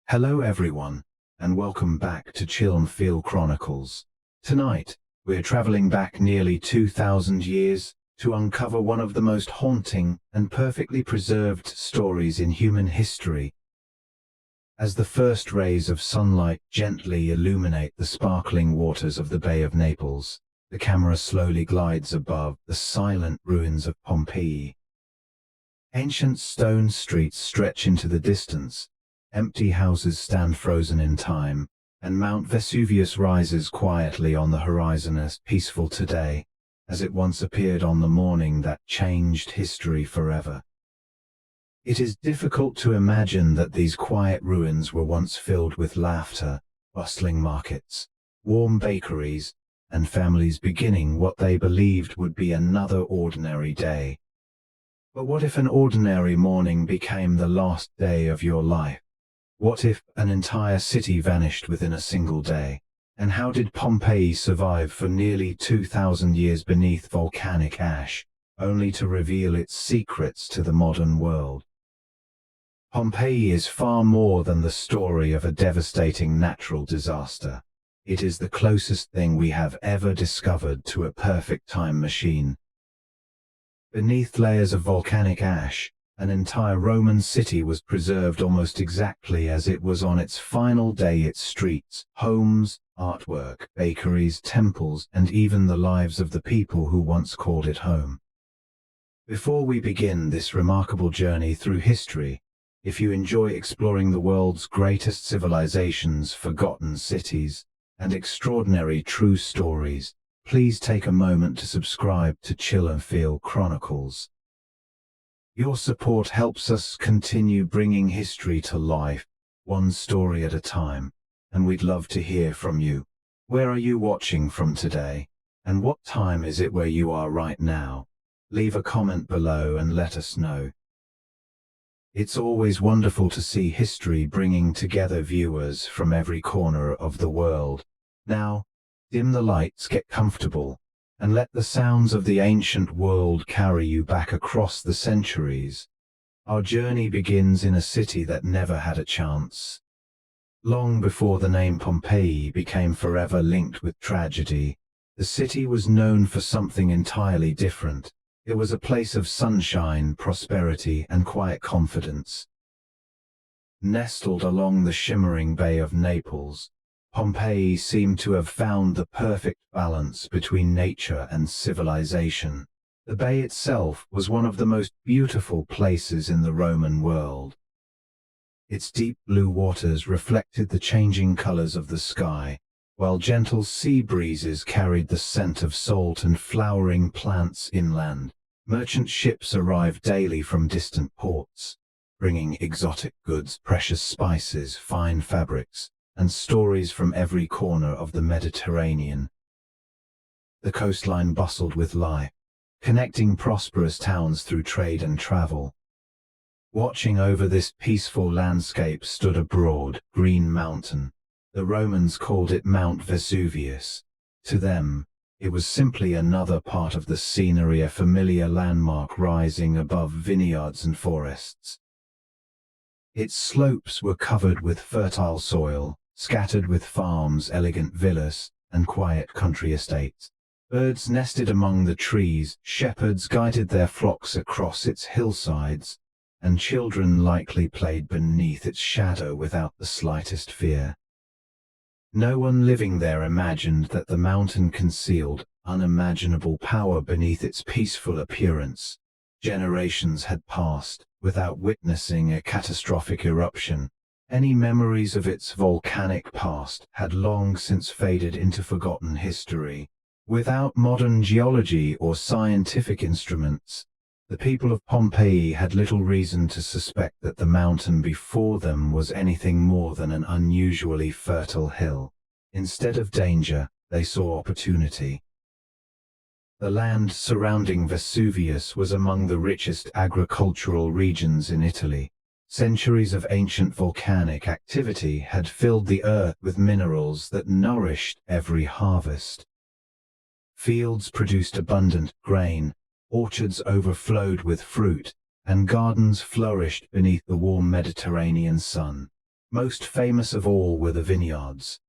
Hello everyone, and welcome back to Chill and Feel Chronicles. Tonight, we're traveling back nearly 2,000 years to uncover one of the most haunting and perfectly preserved stories in human history. As the first rays of sunlight gently illuminate the sparkling waters of the Bay of Naples, the camera slowly glides above the silent ruins of Pompeii. Ancient stone streets stretch into the distance. Empty houses stand frozen in time, and Mount Vesuvius rises quietly on the horizon as peaceful today as it once appeared on the morning that changed history forever. It is difficult to imagine that these quiet ruins were once filled with laughter, bustling markets, warm bakeries, and families beginning what they believed would be another ordinary day. But what if an ordinary morning became the last day of your life? What if an entire city vanished within a single day? And how did Pompeii survive for nearly 2,000 years beneath volcanic ash, only to reveal its secrets to the modern world? Pompeii is far more than the story of a devastating natural disaster. It is the closest thing we have ever discovered to a perfect time machine. Beneath layers of volcanic ash, an entire Roman city was preserved almost exactly as it was on its final day. Its streets, homes, artwork, bakeries, temples, and even the lives of the people who once called it home. Before we begin this remarkable journey through history, if you enjoy exploring the world's greatest civilizations, forgotten cities, and extraordinary true stories, please take a moment to subscribe to Chill and Feel Chronicles. Your support helps us continue bringing history to life, one story at a time, and we'd love to hear from you. Where are you watching from today? And what time is it where you are right now? Leave a comment below and let us know. It's always wonderful to see history bringing together viewers from every corner of the world. Now, dim the lights, get comfortable, and let the sounds of the ancient world carry you back across the centuries. Our journey begins in a city that never had a chance. Long before the name Pompeii became forever linked with tragedy, the city was known for something entirely different. It was a place of sunshine, prosperity, and quiet confidence. Nestled along the shimmering Bay of Naples, Pompeii seemed to have found the perfect balance between nature and civilization. The bay itself was one of the most beautiful places in the Roman world. Its deep blue waters reflected the changing colors of the sky, while gentle sea breezes carried the scent of salt and flowering plants inland. Merchant ships arrived daily from distant ports, bringing exotic goods, precious spices, fine fabrics, and stories from every corner of the Mediterranean. The coastline bustled with life, connecting prosperous towns through trade and travel. Watching over this peaceful landscape stood a broad, green mountain. The Romans called it Mount Vesuvius. To them, it was simply another part of the scenery, a familiar landmark rising above vineyards and forests. Its slopes were covered with fertile soil, scattered with farms, elegant villas, and quiet country estates. Birds nested among the trees, shepherds guided their flocks across its hillsides, and children lightly played beneath its shadow without the slightest fear. No one living there imagined that the mountain concealed unimaginable power beneath its peaceful appearance. Generations had passed without witnessing a catastrophic eruption. Any memories of its volcanic past had long since faded into forgotten history. Without modern geology or scientific instruments, the people of Pompeii had little reason to suspect that the mountain before them was anything more than an unusually fertile hill. Instead of danger, they saw opportunity. The land surrounding Vesuvius was among the richest agricultural regions in Italy. Centuries of ancient volcanic activity had filled the earth with minerals that nourished every harvest. Fields produced abundant grain, orchards overflowed with fruit, and gardens flourished beneath the warm Mediterranean sun. Most famous of all were the vineyards.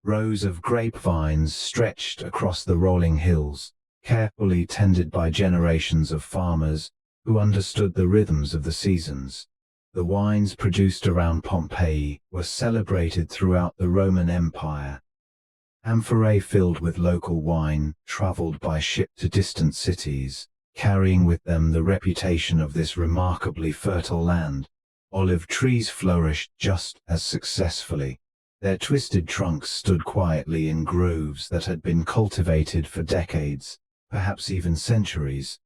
Rows of grapevines stretched across the rolling hills, carefully tended by generations of farmers who understood the rhythms of the seasons. The wines produced around Pompeii were celebrated throughout the Roman Empire. Amphorae filled with local wine traveled by ship to distant cities, carrying with them the reputation of this remarkably fertile land. Olive trees flourished just as successfully. Their twisted trunks stood quietly in groves that had been cultivated for decades, perhaps even centuries.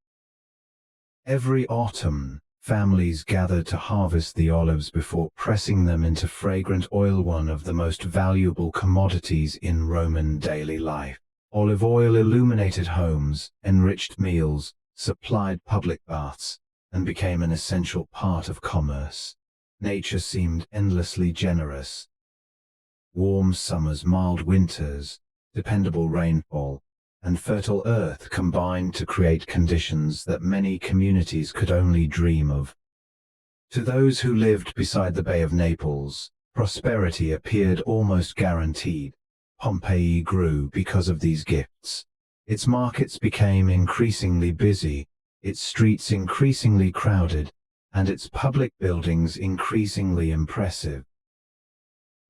Every autumn, families gathered to harvest the olives before pressing them into fragrant oil, one of the most valuable commodities in Roman daily life. Olive oil illuminated homes, enriched meals, supplied public baths, and became an essential part of commerce. Nature seemed endlessly generous. Warm summers, mild winters, dependable rainfall, and fertile earth combined to create conditions that many communities could only dream of. To those who lived beside the Bay of Naples, prosperity appeared almost guaranteed. Pompeii grew because of these gifts. Its markets became increasingly busy, its streets increasingly crowded, and its public buildings increasingly impressive.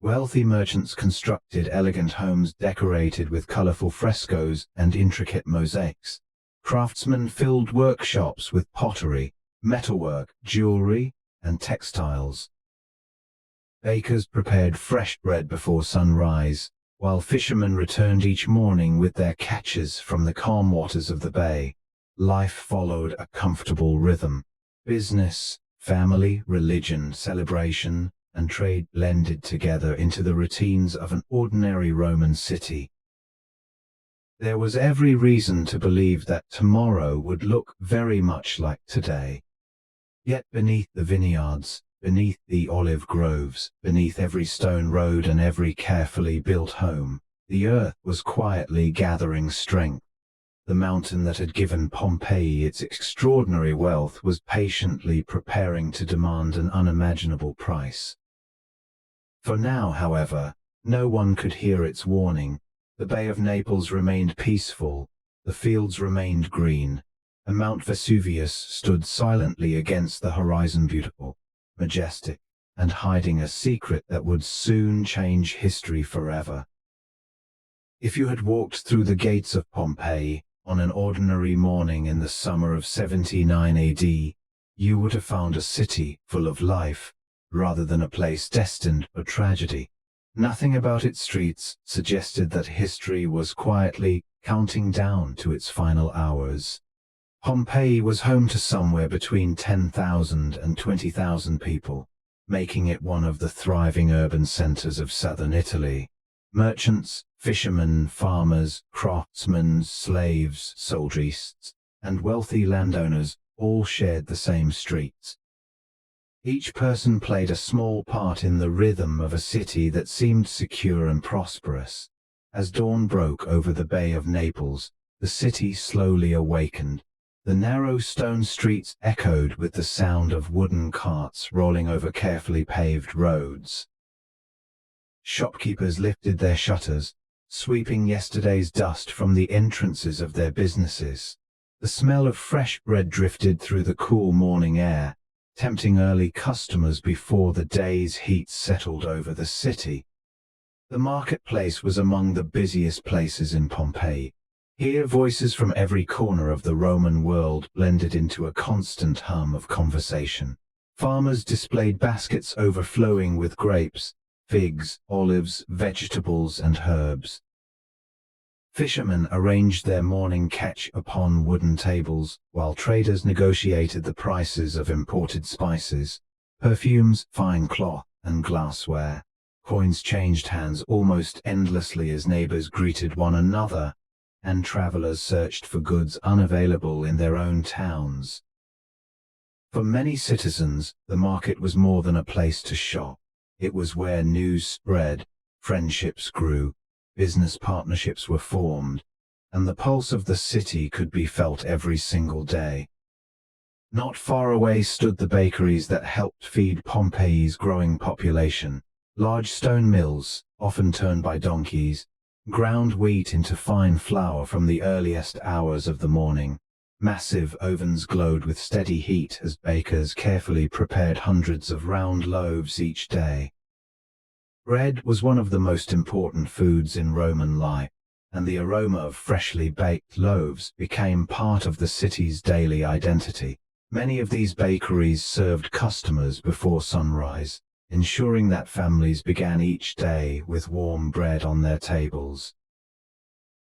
Wealthy merchants constructed elegant homes decorated with colorful frescoes and intricate mosaics. Craftsmen filled workshops with pottery, metalwork, jewelry, and textiles. Bakers prepared fresh bread before sunrise, while fishermen returned each morning with their catches from the calm waters of the bay. Life followed a comfortable rhythm. Business, family, religion, celebration, and trade blended together into the routines of an ordinary Roman city. There was every reason to believe that tomorrow would look very much like today. Yet beneath the vineyards, beneath the olive groves, beneath every stone road and every carefully built home, the earth was quietly gathering strength. The mountain that had given Pompeii its extraordinary wealth was patiently preparing to demand an unimaginable price. For now, however, no one could hear its warning. The Bay of Naples remained peaceful, the fields remained green, and Mount Vesuvius stood silently against the horizon, beautiful, majestic, and hiding a secret that would soon change history forever. If you had walked through the gates of Pompeii on an ordinary morning in the summer of 79 AD, you would have found a city full of life, rather than a place destined for tragedy. Nothing about its streets suggested that history was quietly counting down to its final hours. Pompeii was home to somewhere between 10,000 and 20,000 people, making it one of the thriving urban centers of southern Italy. Merchants, fishermen, farmers, craftsmen, slaves, soldieries, and wealthy landowners all shared the same streets. Each person played a small part in the rhythm of a city that seemed secure and prosperous. As dawn broke over the Bay of Naples, the city slowly awakened. The narrow stone streets echoed with the sound of wooden carts rolling over carefully paved roads. Shopkeepers lifted their shutters, sweeping yesterday's dust from the entrances of their businesses. The smell of fresh bread drifted through the cool morning air, tempting early customers before the day's heat settled over the city. The marketplace was among the busiest places in Pompeii. Here voices from every corner of the Roman world blended into a constant hum of conversation. Farmers displayed baskets overflowing with grapes, figs, olives, vegetables, and herbs. Fishermen arranged their morning catch upon wooden tables, while traders negotiated the prices of imported spices, perfumes, fine cloth, and glassware. Coins changed hands almost endlessly as neighbors greeted one another, and travelers searched for goods unavailable in their own towns. For many citizens, the market was more than a place to shop. It was where news spread, friendships grew, business partnerships were formed, and the pulse of the city could be felt every single day. Not far away stood the bakeries that helped feed Pompeii's growing population. Large stone mills, often turned by donkeys, ground wheat into fine flour from the earliest hours of the morning. Massive ovens glowed with steady heat as bakers carefully prepared hundreds of round loaves each day. Bread was one of the most important foods in Roman life, and the aroma of freshly baked loaves became part of the city's daily identity. Many of these bakeries served customers before sunrise, ensuring that families began each day with warm bread on their tables.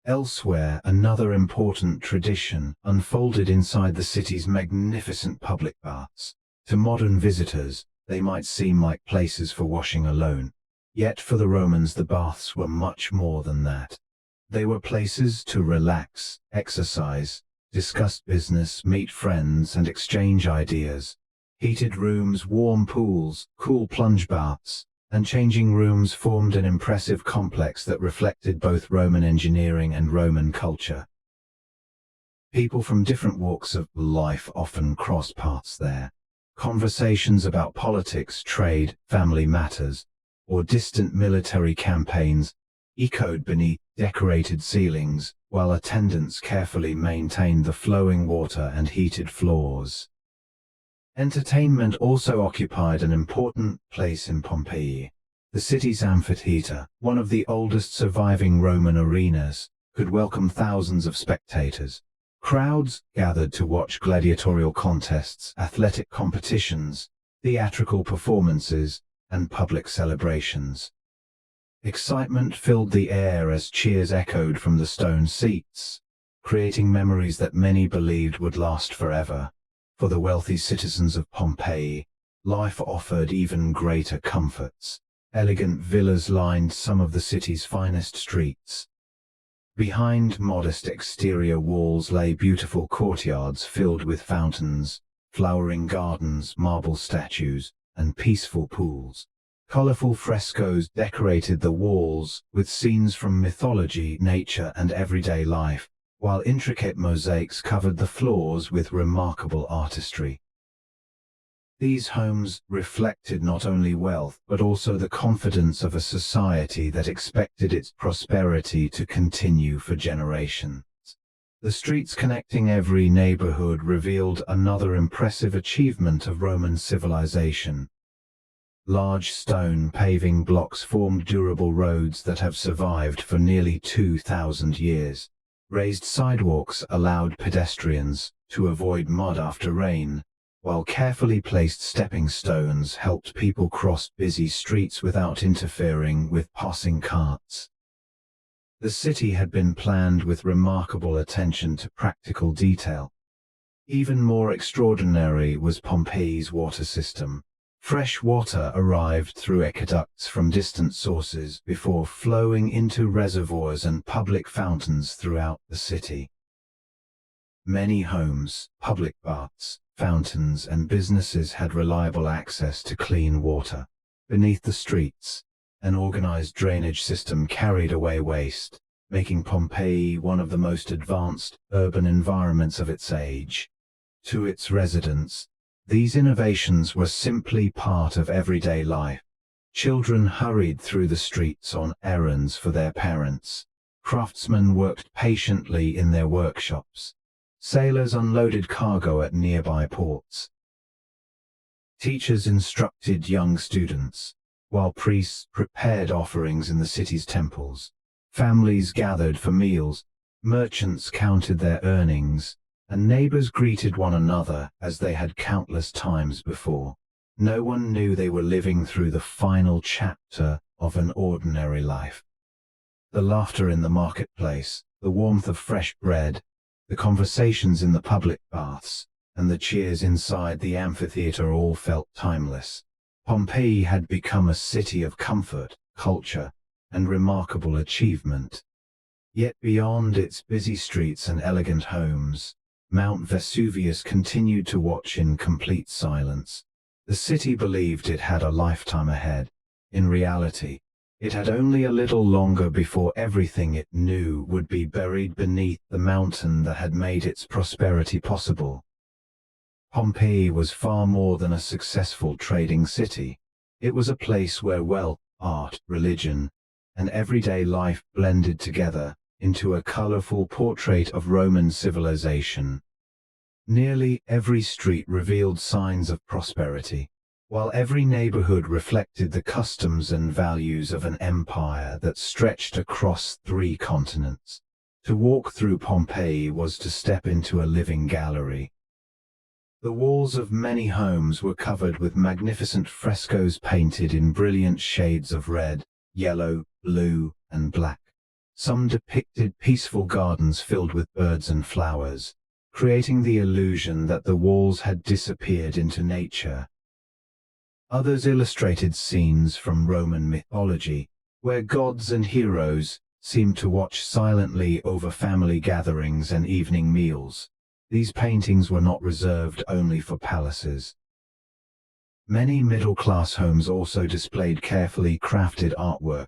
Elsewhere, another important tradition unfolded inside the city's magnificent public baths. To modern visitors, they might seem like places for washing alone. Yet for the Romans, the baths were much more than that. They were places to relax, exercise, discuss business, meet friends, and exchange ideas. Heated rooms, warm pools, cool plunge baths, and changing rooms formed an impressive complex that reflected both Roman engineering and Roman culture. People from different walks of life often crossed paths there. Conversations about politics, trade, family matters, or distant military campaigns echoed beneath decorated ceilings, while attendants carefully maintained the flowing water and heated floors. Entertainment also occupied an important place in Pompeii. The city's amphitheater, one of the oldest surviving Roman arenas, could welcome thousands of spectators. Crowds gathered to watch gladiatorial contests, athletic competitions, theatrical performances, and public celebrations. Excitement filled the air as cheers echoed from the stone seats, creating memories that many believed would last forever. For the wealthy citizens of Pompeii, life offered even greater comforts. Elegant villas lined some of the city's finest streets. Behind modest exterior walls lay beautiful courtyards filled with fountains, flowering gardens, marble statues, and peaceful pools. Colorful frescoes decorated the walls with scenes from mythology, nature, and everyday life, while intricate mosaics covered the floors with remarkable artistry. These homes reflected not only wealth but also the confidence of a society that expected its prosperity to continue for generations. The streets connecting every neighborhood revealed another impressive achievement of Roman civilization. Large stone paving blocks formed durable roads that have survived for nearly 2,000 years. Raised sidewalks allowed pedestrians to avoid mud after rain, while carefully placed stepping stones helped people cross busy streets without interfering with passing carts. The city had been planned with remarkable attention to practical detail. Even more extraordinary was Pompeii's water system. Fresh water arrived through aqueducts from distant sources before flowing into reservoirs and public fountains throughout the city. Many homes, public baths, fountains, and businesses had reliable access to clean water. Beneath the streets, an organized drainage system carried away waste, making Pompeii one of the most advanced urban environments of its age. To its residents, these innovations were simply part of everyday life. Children hurried through the streets on errands for their parents. Craftsmen worked patiently in their workshops. Sailors unloaded cargo at nearby ports. Teachers instructed young students, while priests prepared offerings in the city's temples. Families gathered for meals, merchants counted their earnings, and neighbors greeted one another as they had countless times before. No one knew they were living through the final chapter of an ordinary life. The laughter in the marketplace, the warmth of fresh bread, the conversations in the public baths, and the cheers inside the amphitheater all felt timeless. Pompeii had become a city of comfort, culture, and remarkable achievement. Yet beyond its busy streets and elegant homes, Mount Vesuvius continued to watch in complete silence. The city believed it had a lifetime ahead. In reality, it had only a little longer before everything it knew would be buried beneath the mountain that had made its prosperity possible. Pompeii was far more than a successful trading city. It was a place where wealth, art, religion, and everyday life blended together into a colorful portrait of Roman civilization. Nearly every street revealed signs of prosperity, while every neighborhood reflected the customs and values of an empire that stretched across 3 continents. To walk through Pompeii was to step into a living gallery. The walls of many homes were covered with magnificent frescoes painted in brilliant shades of red, yellow, blue, and black. Some depicted peaceful gardens filled with birds and flowers, creating the illusion that the walls had disappeared into nature. Others illustrated scenes from Roman mythology, where gods and heroes seemed to watch silently over family gatherings and evening meals. These paintings were not reserved only for palaces. Many middle-class homes also displayed carefully crafted artwork,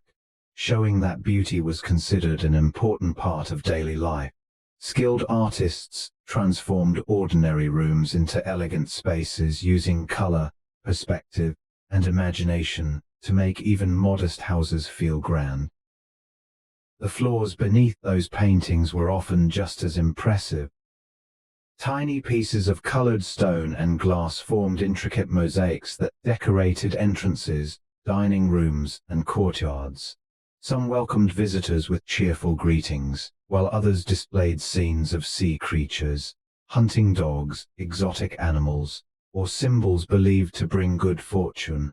showing that beauty was considered an important part of daily life. Skilled artists transformed ordinary rooms into elegant spaces using color, perspective, and imagination to make even modest houses feel grand. The floors beneath those paintings were often just as impressive. Tiny pieces of colored stone and glass formed intricate mosaics that decorated entrances, dining rooms, and courtyards. Some welcomed visitors with cheerful greetings, while others displayed scenes of sea creatures, hunting dogs, exotic animals, or symbols believed to bring good fortune.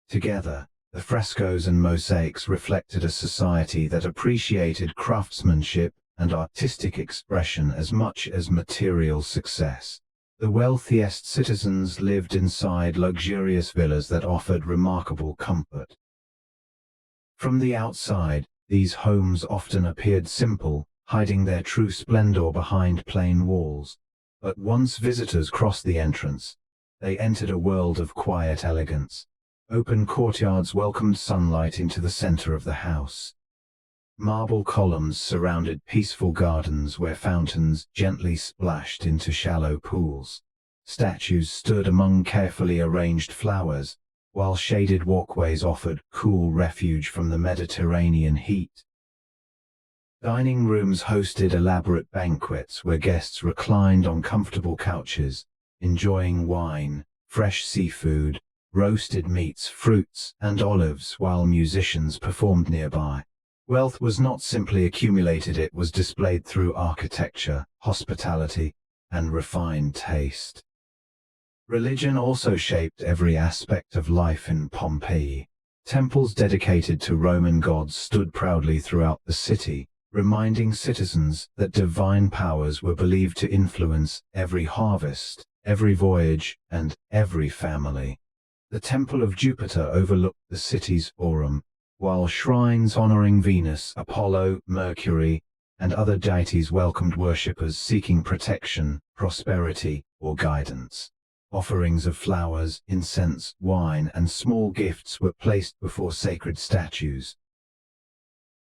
Together, the frescoes and mosaics reflected a society that appreciated craftsmanship and artistic expression as much as material success. The wealthiest citizens lived inside luxurious villas that offered remarkable comfort. From the outside, these homes often appeared simple, hiding their true splendor behind plain walls. But once visitors crossed the entrance, they entered a world of quiet elegance. Open courtyards welcomed sunlight into the center of the house. Marble columns surrounded peaceful gardens where fountains gently splashed into shallow pools. Statues stood among carefully arranged flowers, while shaded walkways offered cool refuge from the Mediterranean heat. Dining rooms hosted elaborate banquets where guests reclined on comfortable couches, enjoying wine, fresh seafood, roasted meats, fruits, and olives while musicians performed nearby. Wealth was not simply accumulated, it was displayed through architecture, hospitality, and refined taste. Religion also shaped every aspect of life in Pompeii. Temples dedicated to Roman gods stood proudly throughout the city, reminding citizens that divine powers were believed to influence every harvest, every voyage, and every family. The Temple of Jupiter overlooked the city's forum, while shrines honoring Venus, Apollo, Mercury, and other deities welcomed worshippers seeking protection, prosperity, or guidance. Offerings of flowers, incense, wine, and small gifts were placed before sacred statues.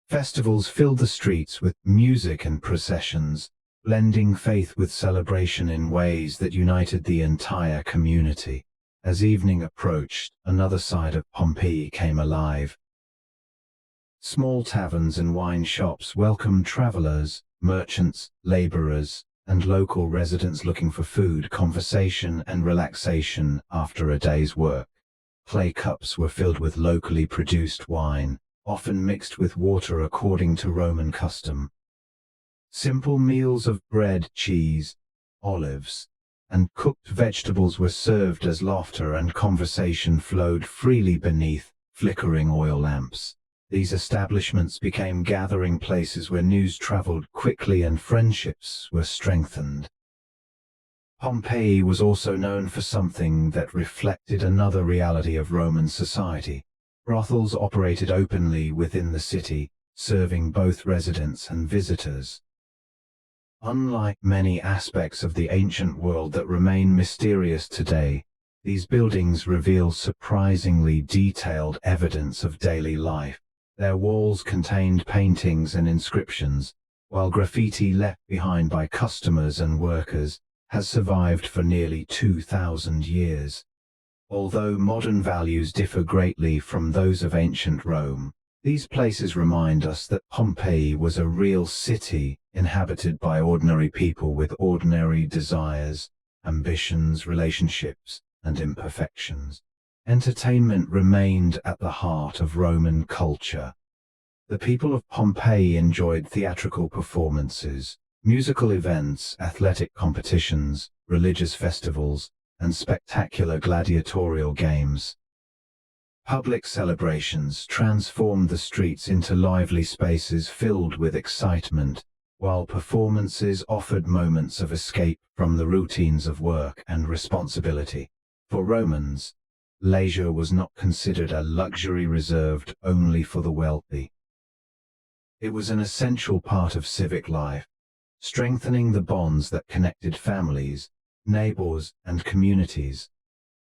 Festivals filled the streets with music and processions, blending faith with celebration in ways that united the entire community. As evening approached, another side of Pompeii came alive. Small taverns and wine shops welcomed travelers, merchants, laborers, and local residents looking for food, conversation, and relaxation after a day's work. Clay cups were filled with locally produced wine, often mixed with water according to Roman custom. Simple meals of bread, cheese, olives, and cooked vegetables were served as laughter and conversation flowed freely beneath flickering oil lamps. These establishments became gathering places where news traveled quickly and friendships were strengthened. Pompeii was also known for something that reflected another reality of Roman society. Brothels operated openly within the city, serving both residents and visitors. Unlike many aspects of the ancient world that remain mysterious today, these buildings reveal surprisingly detailed evidence of daily life. Their walls contained paintings and inscriptions, while graffiti left behind by customers and workers has survived for nearly 2,000 years. Although modern values differ greatly from those of ancient Rome, these places remind us that Pompeii was a real city inhabited by ordinary people with ordinary desires, ambitions, relationships, and imperfections. Entertainment remained at the heart of Roman culture. The people of Pompeii enjoyed theatrical performances, musical events, athletic competitions, religious festivals, and spectacular gladiatorial games. Public celebrations transformed the streets into lively spaces filled with excitement, while performances offered moments of escape from the routines of work and responsibility. For Romans, leisure was not considered a luxury reserved only for the wealthy. It was an essential part of civic life, strengthening the bonds that connected families, neighbors, and communities.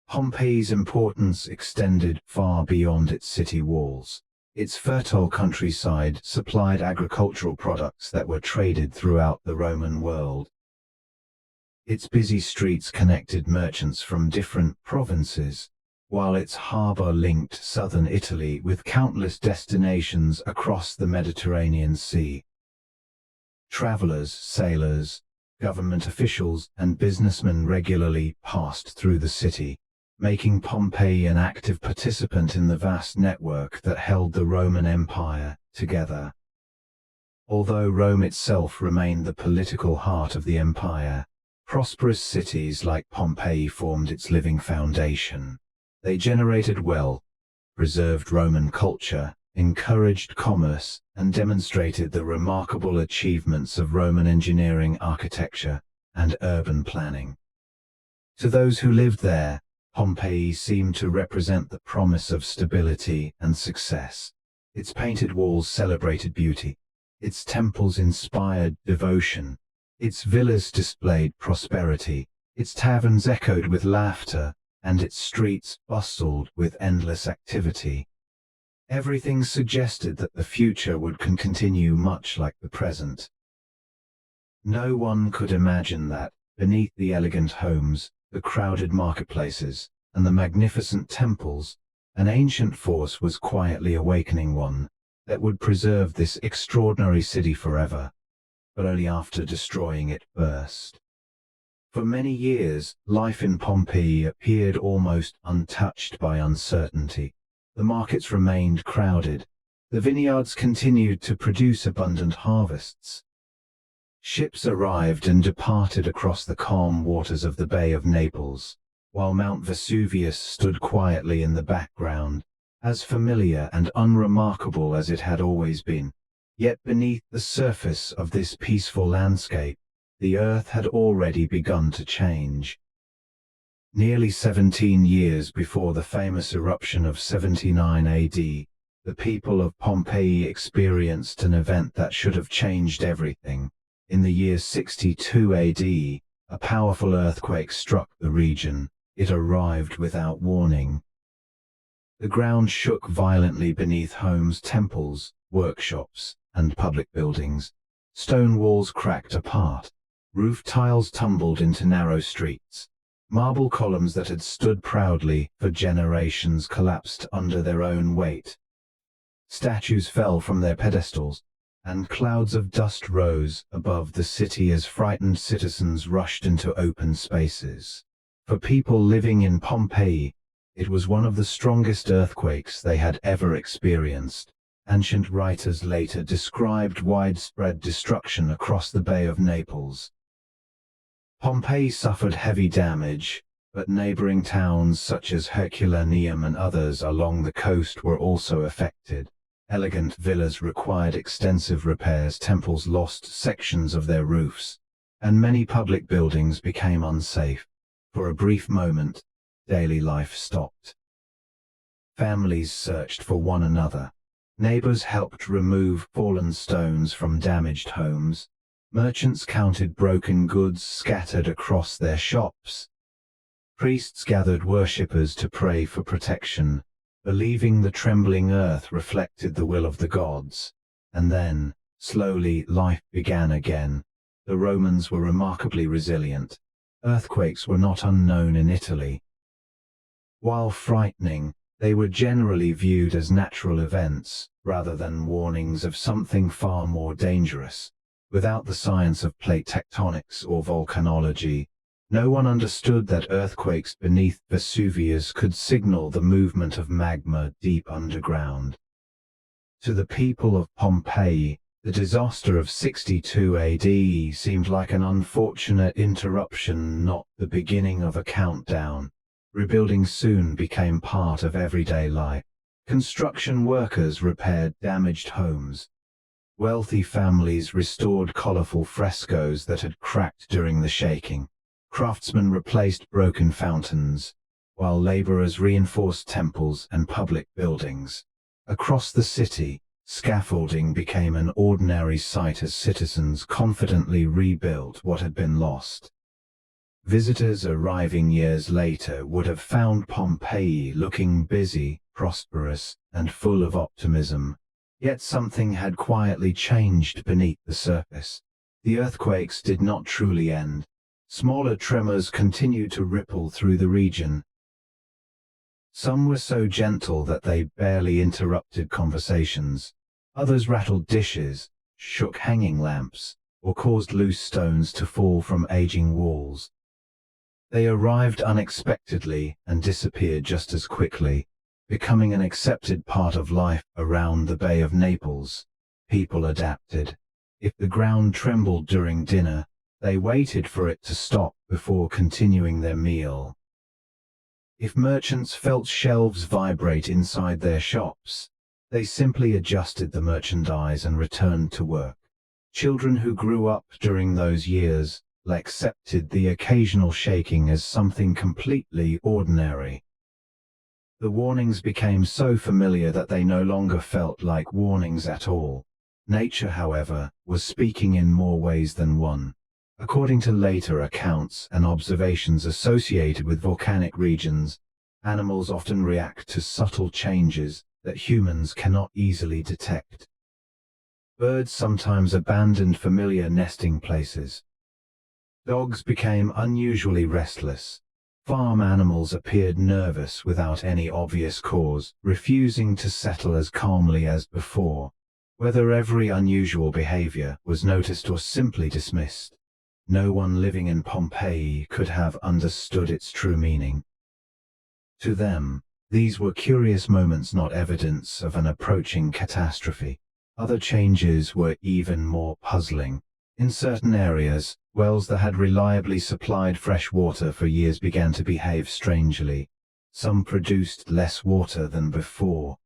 Pompeii's importance extended far beyond its city walls. Its fertile countryside supplied agricultural products that were traded throughout the Roman world. Its busy streets connected merchants from different provinces, while its harbor linked southern Italy with countless destinations across the Mediterranean Sea. Travelers, sailors, government officials, and businessmen regularly passed through the city, making Pompeii an active participant in the vast network that held the Roman Empire together. Although Rome itself remained the political heart of the empire, prosperous cities like Pompeii formed its living foundation. They generated wealth, preserved Roman culture, encouraged commerce, and demonstrated the remarkable achievements of Roman engineering, architecture, and urban planning. To those who lived there, Pompeii seemed to represent the promise of stability and success. Its painted walls celebrated beauty, its temples inspired devotion, its villas displayed prosperity, its taverns echoed with laughter, and its streets bustled with endless activity. Everything suggested that the future would continue much like the present. No one could imagine that, beneath the elegant homes, the crowded marketplaces, and the magnificent temples, an ancient force was quietly awakening, one that would preserve this extraordinary city forever, but only after destroying it first. For many years, life in Pompeii appeared almost untouched by uncertainty. The markets remained crowded. The vineyards continued to produce abundant harvests. Ships arrived and departed across the calm waters of the Bay of Naples, while Mount Vesuvius stood quietly in the background, as familiar and unremarkable as it had always been. Yet beneath the surface of this peaceful landscape, the earth had already begun to change. Nearly 17 years before the famous eruption of 79 AD, the people of Pompeii experienced an event that should have changed everything. In the year 62 AD, a powerful earthquake struck the region. It arrived without warning. The ground shook violently beneath homes, temples, workshops, and public buildings. Stone walls cracked apart. Roof tiles tumbled into narrow streets. Marble columns that had stood proudly for generations collapsed under their own weight. Statues fell from their pedestals, and clouds of dust rose above the city as frightened citizens rushed into open spaces. For people living in Pompeii, it was one of the strongest earthquakes they had ever experienced. Ancient writers later described widespread destruction across the Bay of Naples. Pompeii suffered heavy damage, but neighboring towns such as Herculaneum and others along the coast were also affected. Elegant villas required extensive repairs, temples lost sections of their roofs, and many public buildings became unsafe. For a brief moment, daily life stopped. Families searched for one another. Neighbors helped remove fallen stones from damaged homes. Merchants counted broken goods scattered across their shops. Priests gathered worshippers to pray for protection, believing the trembling earth reflected the will of the gods. And then, slowly, life began again. The Romans were remarkably resilient. Earthquakes were not unknown in Italy. While frightening, they were generally viewed as natural events, rather than warnings of something far more dangerous. Without the science of plate tectonics or volcanology, no one understood that earthquakes beneath Vesuvius could signal the movement of magma deep underground. To the people of Pompeii, the disaster of 62 AD seemed like an unfortunate interruption, not the beginning of a countdown. Rebuilding soon became part of everyday life. Construction workers repaired damaged homes. Wealthy families restored colorful frescoes that had cracked during the shaking. Craftsmen replaced broken fountains, while laborers reinforced temples and public buildings. Across the city, scaffolding became an ordinary sight as citizens confidently rebuilt what had been lost. Visitors arriving years later would have found Pompeii looking busy, prosperous, and full of optimism. Yet something had quietly changed beneath the surface. The earthquakes did not truly end. Smaller tremors continued to ripple through the region. Some were so gentle that they barely interrupted conversations. Others rattled dishes, shook hanging lamps, or caused loose stones to fall from aging walls. They arrived unexpectedly and disappeared just as quickly, becoming an accepted part of life around the Bay of Naples. People adapted. If the ground trembled during dinner, they waited for it to stop before continuing their meal. If merchants felt shelves vibrate inside their shops, they simply adjusted the merchandise and returned to work. Children who grew up during those years accepted the occasional shaking as something completely ordinary. The warnings became so familiar that they no longer felt like warnings at all. Nature, however, was speaking in more ways than one. According to later accounts and observations associated with volcanic regions, animals often react to subtle changes that humans cannot easily detect. Birds sometimes abandoned familiar nesting places. Dogs became unusually restless. Farm animals appeared nervous without any obvious cause, refusing to settle as calmly as before. Whether every unusual behavior was noticed or simply dismissed, no one living in Pompeii could have understood its true meaning. To them, these were curious moments, not evidence of an approaching catastrophe. Other changes were even more puzzling. In certain areas, wells that had reliably supplied fresh water for years began to behave strangely. Some produced less water than before.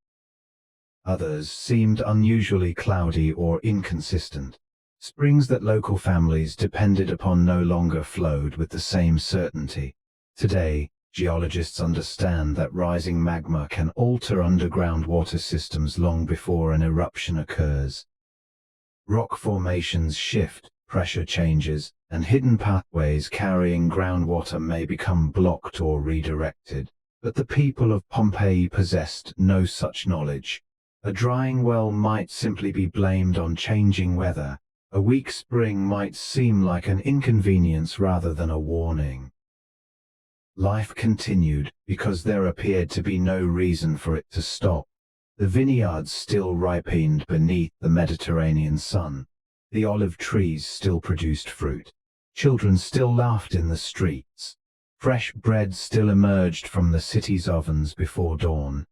Others seemed unusually cloudy or inconsistent. Springs that local families depended upon no longer flowed with the same certainty. Today, geologists understand that rising magma can alter underground water systems long before an eruption occurs. Rock formations shift, pressure changes, and hidden pathways carrying groundwater may become blocked or redirected. But the people of Pompeii possessed no such knowledge. A drying well might simply be blamed on changing weather. A weak spring might seem like an inconvenience rather than a warning. Life continued because there appeared to be no reason for it to stop. The vineyards still ripened beneath the Mediterranean sun. The olive trees still produced fruit. Children still laughed in the streets. Fresh bread still emerged from the city's ovens before dawn.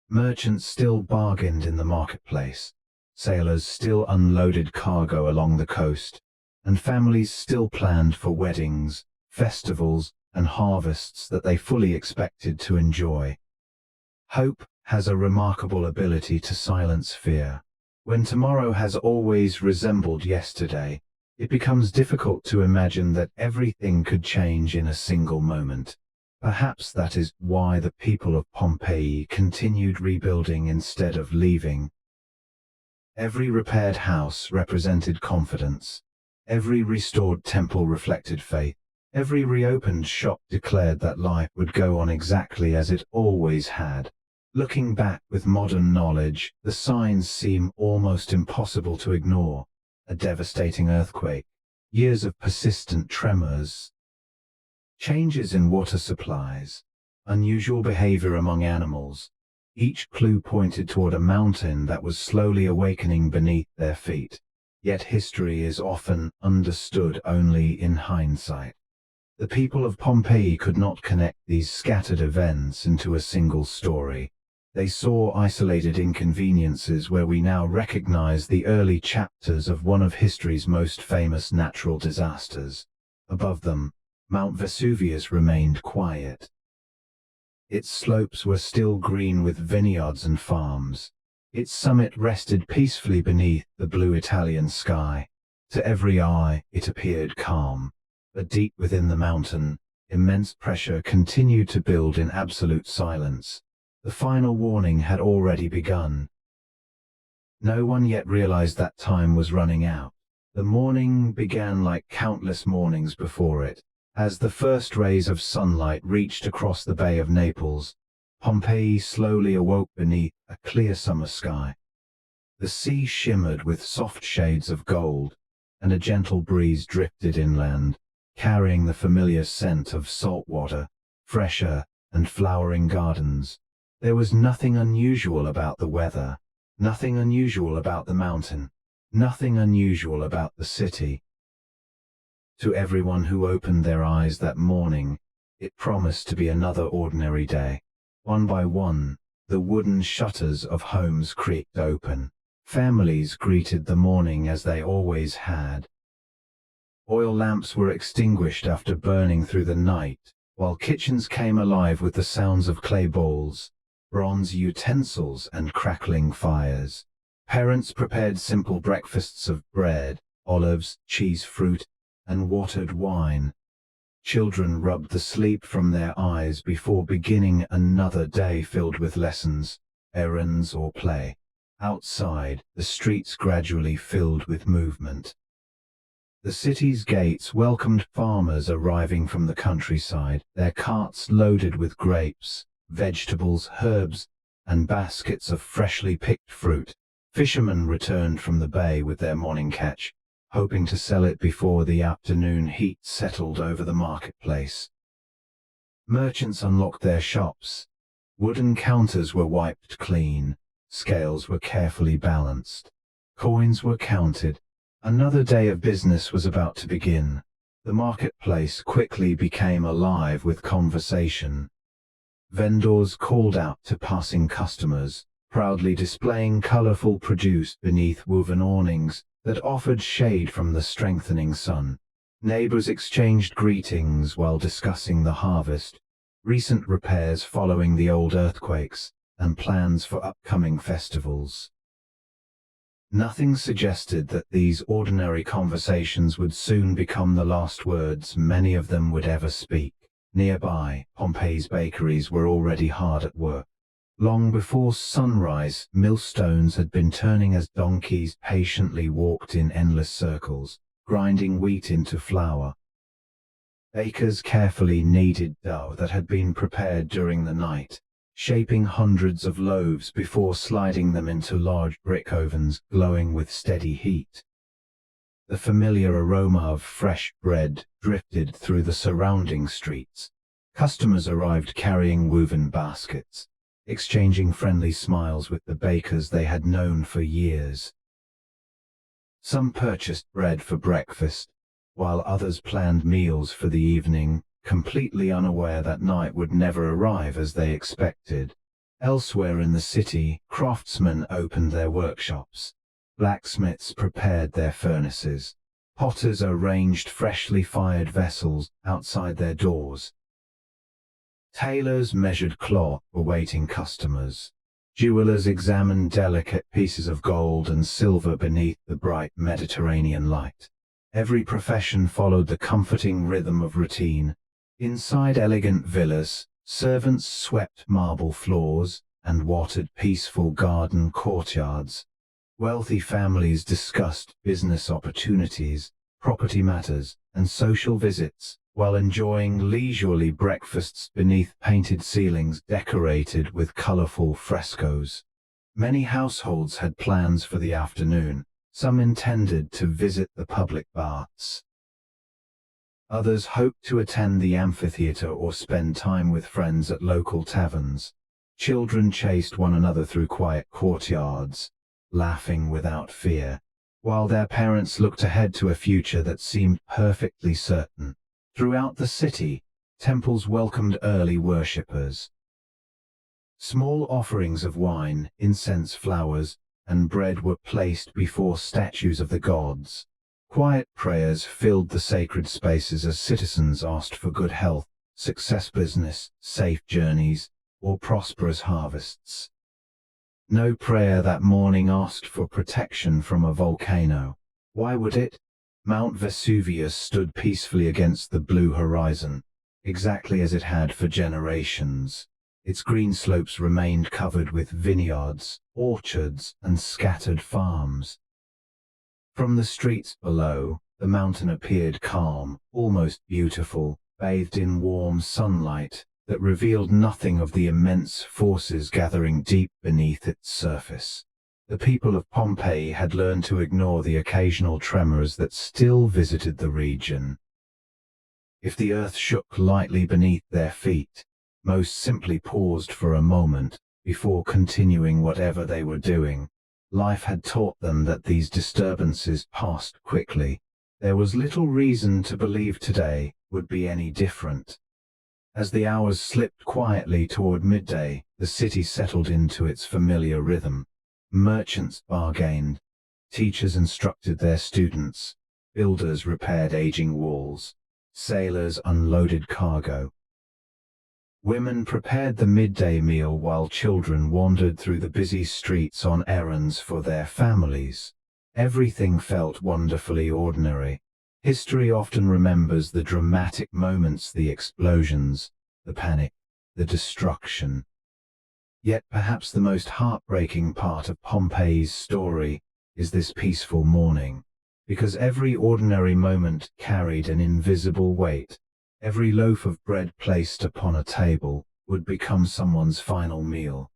Merchants still bargained in the marketplace. Sailors still unloaded cargo along the coast. And families still planned for weddings, festivals, and harvests that they fully expected to enjoy. Hope has a remarkable ability to silence fear. When tomorrow has always resembled yesterday, it becomes difficult to imagine that everything could change in a single moment. Perhaps that is why the people of Pompeii continued rebuilding instead of leaving. Every repaired house represented confidence. Every restored temple reflected faith. Every reopened shop declared that life would go on exactly as it always had. Looking back with modern knowledge, the signs seem almost impossible to ignore. A devastating earthquake, years of persistent tremors, Changes in water supplies, unusual behavior among animals. Each clue pointed toward a mountain that was slowly awakening beneath their feet. Yet history is often understood only in hindsight. The people of Pompeii could not connect these scattered events into a single story. They saw isolated inconveniences where we now recognize the early chapters of one of history's most famous natural disasters. Above them, Mount Vesuvius remained quiet. Its slopes were still green with vineyards and farms. Its summit rested peacefully beneath the blue Italian sky. To every eye, it appeared calm. But deep within the mountain, immense pressure continued to build in absolute silence. The final warning had already begun. No one yet realized that time was running out. The morning began like countless mornings before it. As the first rays of sunlight reached across the Bay of Naples, Pompeii slowly awoke beneath a clear summer sky. The sea shimmered with soft shades of gold, and a gentle breeze drifted inland, carrying the familiar scent of salt water, fresh air, and flowering gardens. There was nothing unusual about the weather, nothing unusual about the mountain, nothing unusual about the city. To everyone who opened their eyes that morning, it promised to be another ordinary day. One by one, the wooden shutters of homes creaked open. Families greeted the morning as they always had. Oil lamps were extinguished after burning through the night, while kitchens came alive with the sounds of clay bowls, bronze utensils, and crackling fires. Parents prepared simple breakfasts of bread, olives, cheese, fruit, and watered wine. Children rubbed the sleep from their eyes before beginning another day filled with lessons, errands, or play. Outside, the streets gradually filled with movement. The city's gates welcomed farmers arriving from the countryside, their carts loaded with grapes, vegetables, herbs, and baskets of freshly picked fruit. Fishermen returned from the bay with their morning catch, hoping to sell it before the afternoon heat settled over the marketplace. Merchants unlocked their shops. Wooden counters were wiped clean. Scales were carefully balanced. Coins were counted. Another day of business was about to begin. The marketplace quickly became alive with conversation. Vendors called out to passing customers, proudly displaying colorful produce beneath woven awnings that offered shade from the strengthening sun. Neighbors exchanged greetings while discussing the harvest, recent repairs following the old earthquakes, and plans for upcoming festivals. Nothing suggested that these ordinary conversations would soon become the last words many of them would ever speak. Nearby, Pompeii's bakeries were already hard at work. Long before sunrise, millstones had been turning as donkeys patiently walked in endless circles, grinding wheat into flour. Bakers carefully kneaded dough that had been prepared during the night, shaping hundreds of loaves before sliding them into large brick ovens glowing with steady heat. The familiar aroma of fresh bread drifted through the surrounding streets. Customers arrived carrying woven baskets, exchanging friendly smiles with the bakers they had known for years. Some purchased bread for breakfast, while others planned meals for the evening, completely unaware that night would never arrive as they expected. Elsewhere in the city, craftsmen opened their workshops. Blacksmiths prepared their furnaces. Potters arranged freshly fired vessels outside their doors. Tailors measured cloth, awaiting customers. Jewelers examined delicate pieces of gold and silver beneath the bright Mediterranean light. Every profession followed the comforting rhythm of routine. Inside elegant villas, servants swept marble floors and watered peaceful garden courtyards. Wealthy families discussed business opportunities, property matters, and social visits, while enjoying leisurely breakfasts beneath painted ceilings decorated with colorful frescoes. Many households had plans for the afternoon. Some intended to visit the public baths. Others hoped to attend the amphitheater or spend time with friends at local taverns. Children chased one another through quiet courtyards, laughing without fear, while their parents looked ahead to a future that seemed perfectly certain. Throughout the city, temples welcomed early worshippers. Small offerings of wine, incense, flowers, and bread were placed before statues of the gods. Quiet prayers filled the sacred spaces as citizens asked for good health, success, business, safe journeys, or prosperous harvests. No prayer that morning asked for protection from a volcano. Why would it? Mount Vesuvius stood peacefully against the blue horizon, exactly as it had for generations. Its green slopes remained covered with vineyards, orchards, and scattered farms. From the streets below, the mountain appeared calm, almost beautiful, bathed in warm sunlight that revealed nothing of the immense forces gathering deep beneath its surface. The people of Pompeii had learned to ignore the occasional tremors that still visited the region. If the earth shook lightly beneath their feet, most simply paused for a moment before continuing whatever they were doing. Life had taught them that these disturbances passed quickly. There was little reason to believe today would be any different. As the hours slipped quietly toward midday, the city settled into its familiar rhythm. Merchants bargained, teachers instructed their students, builders repaired aging walls, sailors unloaded cargo. Women prepared the midday meal while children wandered through the busy streets on errands for their families. Everything felt wonderfully ordinary. History often remembers the dramatic moments, the explosions, the panic, the destruction. Yet perhaps the most heartbreaking part of Pompeii's story is this peaceful morning, because every ordinary moment carried an invisible weight. Every loaf of bread placed upon a table would become someone's final meal.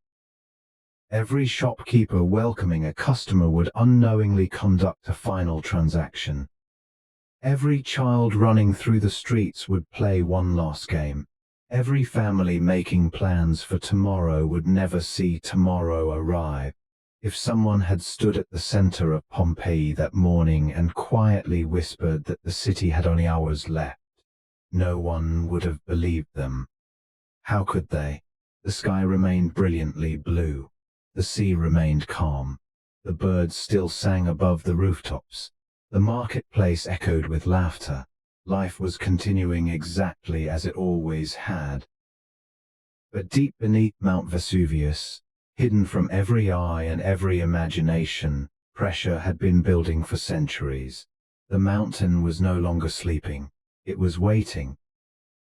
Every shopkeeper welcoming a customer would unknowingly conduct a final transaction. Every child running through the streets would play one last game. Every family making plans for tomorrow would never see tomorrow arrive. If someone had stood at the center of Pompeii that morning and quietly whispered that the city had only hours left, no one would have believed them. How could they? The sky remained brilliantly blue. The sea remained calm. The birds still sang above the rooftops. The marketplace echoed with laughter. Life was continuing exactly as it always had. But deep beneath Mount Vesuvius, hidden from every eye and every imagination, pressure had been building for centuries. The mountain was no longer sleeping. It was waiting.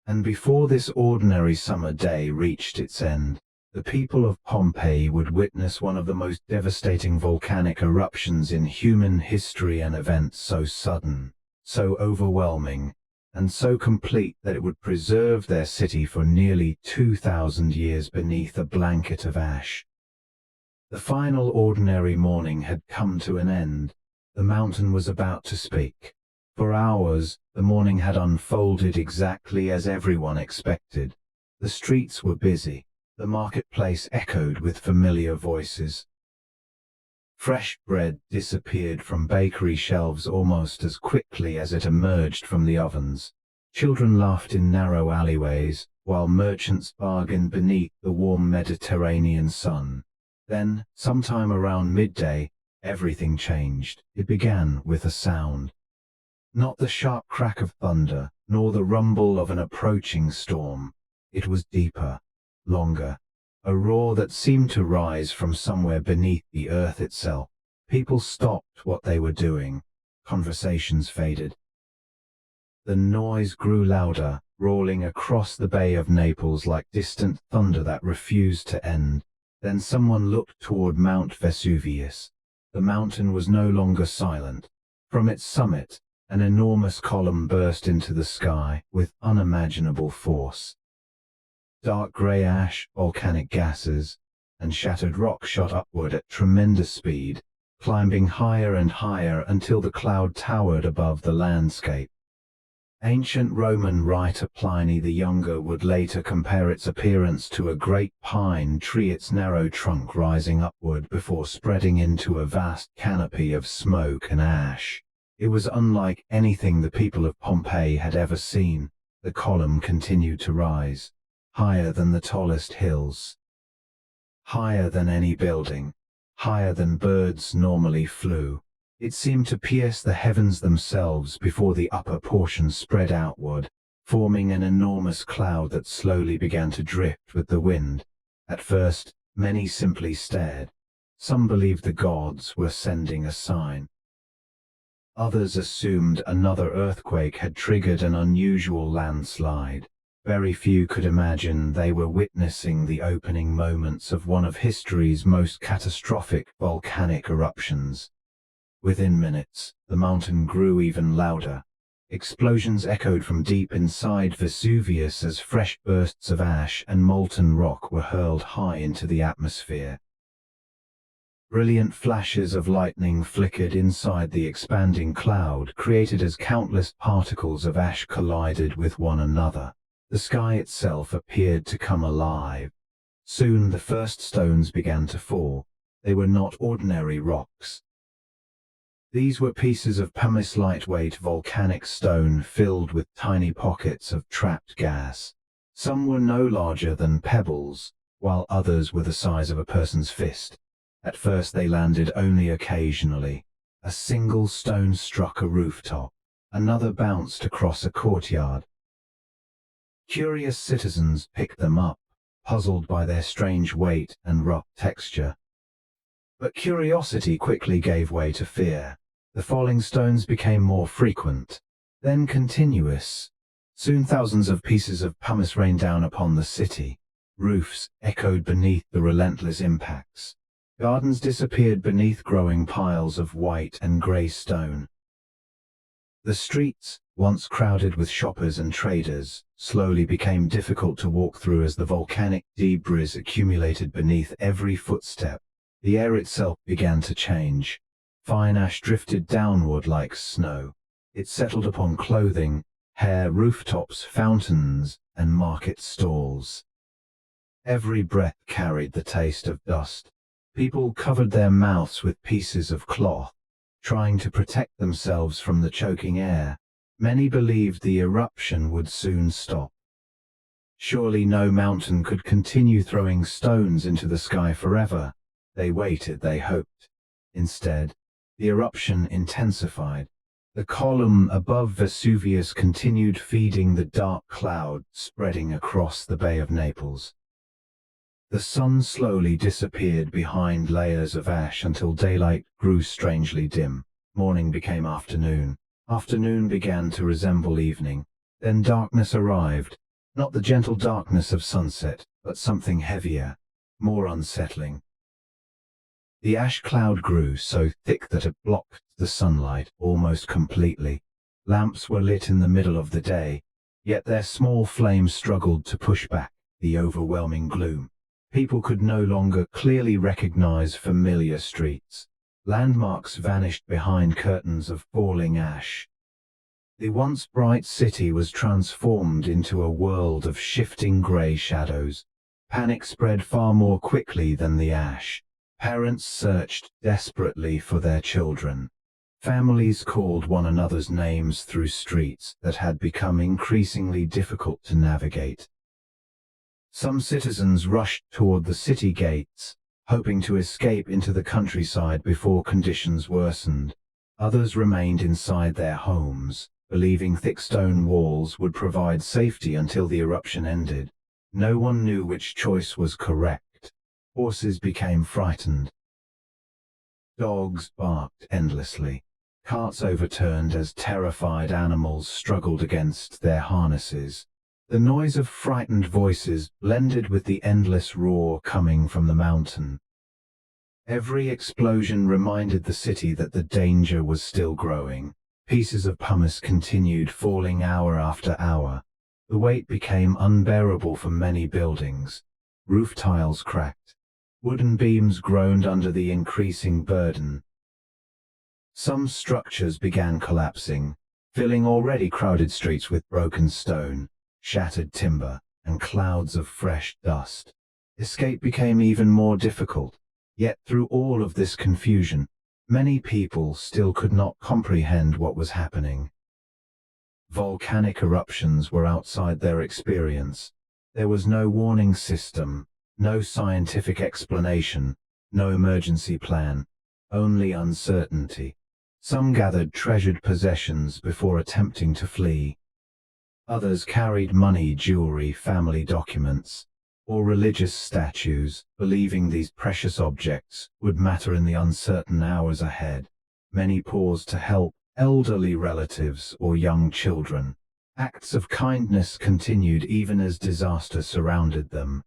And before this ordinary summer day reached its end, the people of Pompeii would witness one of the most devastating volcanic eruptions in human history, an event so sudden, so overwhelming, and so complete that it would preserve their city for nearly 2,000 years beneath a blanket of ash. The final ordinary morning had come to an end. The mountain was about to speak. For hours, the morning had unfolded exactly as everyone expected. The streets were busy. The marketplace echoed with familiar voices. Fresh bread disappeared from bakery shelves almost as quickly as it emerged from the ovens. Children laughed in narrow alleyways, while merchants bargained beneath the warm Mediterranean sun. Then, sometime around midday, everything changed. It began with a sound. Not the sharp crack of thunder, nor the rumble of an approaching storm. It was deeper, longer, a roar that seemed to rise from somewhere beneath the earth itself. People stopped what they were doing. Conversations faded. The noise grew louder, rolling across the Bay of Naples like distant thunder that refused to end. Then someone looked toward Mount Vesuvius. The mountain was no longer silent. From its summit, an enormous column burst into the sky with unimaginable force. Dark gray ash, volcanic gases, and shattered rock shot upward at tremendous speed, climbing higher and higher until the cloud towered above the landscape. Ancient Roman writer Pliny the Younger would later compare its appearance to a great pine tree, its narrow trunk rising upward before spreading into a vast canopy of smoke and ash. It was unlike anything the people of Pompeii had ever seen. The column continued to rise, higher than the tallest hills, higher than any building, higher than birds normally flew. It seemed to pierce the heavens themselves before the upper portion spread outward, forming an enormous cloud that slowly began to drift with the wind. At first, many simply stared. Some believed the gods were sending a sign. Others assumed another earthquake had triggered an unusual landslide. Very few could imagine they were witnessing the opening moments of one of history's most catastrophic volcanic eruptions. Within minutes, the mountain grew even louder. Explosions echoed from deep inside Vesuvius as fresh bursts of ash and molten rock were hurled high into the atmosphere. Brilliant flashes of lightning flickered inside the expanding cloud, created as countless particles of ash collided with one another. The sky itself appeared to come alive. Soon the first stones began to fall. They were not ordinary rocks. These were pieces of pumice, lightweight volcanic stone filled with tiny pockets of trapped gas. Some were no larger than pebbles, while others were the size of a person's fist. At first they landed only occasionally. A single stone struck a rooftop. Another bounced across a courtyard. Curious citizens picked them up, puzzled by their strange weight and rough texture. But curiosity quickly gave way to fear. The falling stones became more frequent, then continuous. Soon thousands of pieces of pumice rained down upon the city. Roofs echoed beneath the relentless impacts. Gardens disappeared beneath growing piles of white and grey stone. The streets, once crowded with shoppers and traders, slowly became difficult to walk through as the volcanic debris accumulated beneath every footstep. The air itself began to change. Fine ash drifted downward like snow. It settled upon clothing, hair, rooftops, fountains, and market stalls. Every breath carried the taste of dust. People covered their mouths with pieces of cloth, trying to protect themselves from the choking air. Many believed the eruption would soon stop. Surely no mountain could continue throwing stones into the sky forever. They waited, they hoped. Instead, the eruption intensified. The column above Vesuvius continued feeding the dark cloud spreading across the Bay of Naples. The sun slowly disappeared behind layers of ash until daylight grew strangely dim. Morning became afternoon. Afternoon began to resemble evening. Then darkness arrived. Not the gentle darkness of sunset, but something heavier, more unsettling. The ash cloud grew so thick that it blocked the sunlight almost completely. Lamps were lit in the middle of the day, yet their small flames struggled to push back the overwhelming gloom. People could no longer clearly recognize familiar streets. Landmarks vanished behind curtains of falling ash. The once bright city was transformed into a world of shifting gray shadows. Panic spread far more quickly than the ash. Parents searched desperately for their children. Families called one another's names through streets that had become increasingly difficult to navigate. Some citizens rushed toward the city gates, hoping to escape into the countryside before conditions worsened. Others remained inside their homes, believing thick stone walls would provide safety until the eruption ended. No one knew which choice was correct. Horses became frightened. Dogs barked endlessly. Carts overturned as terrified animals struggled against their harnesses. The noise of frightened voices blended with the endless roar coming from the mountain. Every explosion reminded the city that the danger was still growing. Pieces of pumice continued falling hour after hour. The weight became unbearable for many buildings. Roof tiles cracked. Wooden beams groaned under the increasing burden. Some structures began collapsing, filling already crowded streets with broken stone, shattered timber, and clouds of fresh dust. Escape became even more difficult. Yet through all of this confusion, many people still could not comprehend what was happening. Volcanic eruptions were outside their experience. There was no warning system, no scientific explanation, no emergency plan, only uncertainty. Some gathered treasured possessions before attempting to flee. Others carried money, jewelry, family documents, or religious statues, believing these precious objects would matter in the uncertain hours ahead. Many paused to help elderly relatives or young children. Acts of kindness continued even as disaster surrounded them.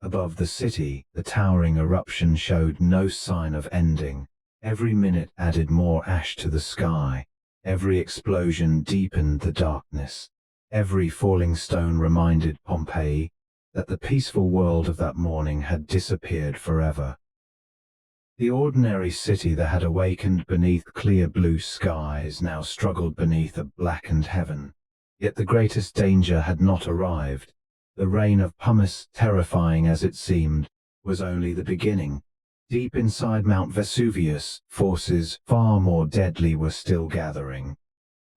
Above the city, the towering eruption showed no sign of ending. Every minute added more ash to the sky. Every explosion deepened the darkness. Every falling stone reminded Pompeii that the peaceful world of that morning had disappeared forever. The ordinary city that had awakened beneath clear blue skies now struggled beneath a blackened heaven. Yet the greatest danger had not arrived. The rain of pumice, terrifying as it seemed, was only the beginning. Deep inside Mount Vesuvius, forces far more deadly were still gathering.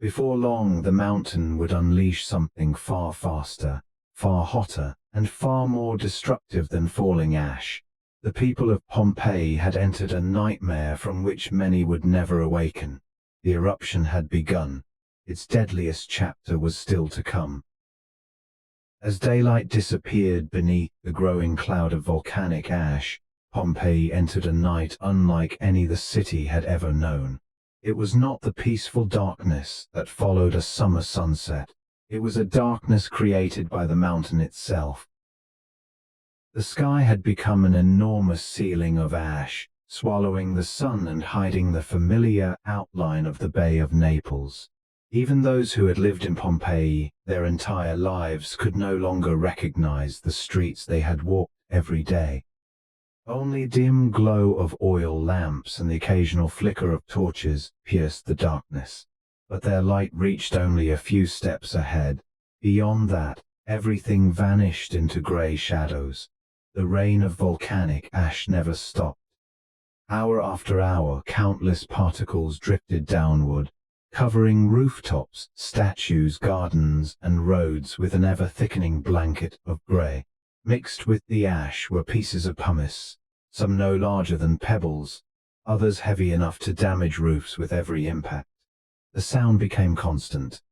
Before long, the mountain would unleash something far faster, far hotter, and far more destructive than falling ash. The people of Pompeii had entered a nightmare from which many would never awaken. The eruption had begun. Its deadliest chapter was still to come. As daylight disappeared beneath the growing cloud of volcanic ash, Pompeii entered a night unlike any the city had ever known. It was not the peaceful darkness that followed a summer sunset. It was a darkness created by the mountain itself. The sky had become an enormous ceiling of ash, swallowing the sun and hiding the familiar outline of the Bay of Naples. Even those who had lived in Pompeii their entire lives could no longer recognize the streets they had walked every day. Only dim glow of oil lamps and the occasional flicker of torches pierced the darkness. But their light reached only a few steps ahead. Beyond that, everything vanished into gray shadows. The rain of volcanic ash never stopped. Hour after hour, countless particles drifted downward, covering rooftops, statues, gardens, and roads with an ever-thickening blanket of gray. Mixed with the ash were pieces of pumice, some no larger than pebbles, others heavy enough to damage roofs with every impact. The sound became constant.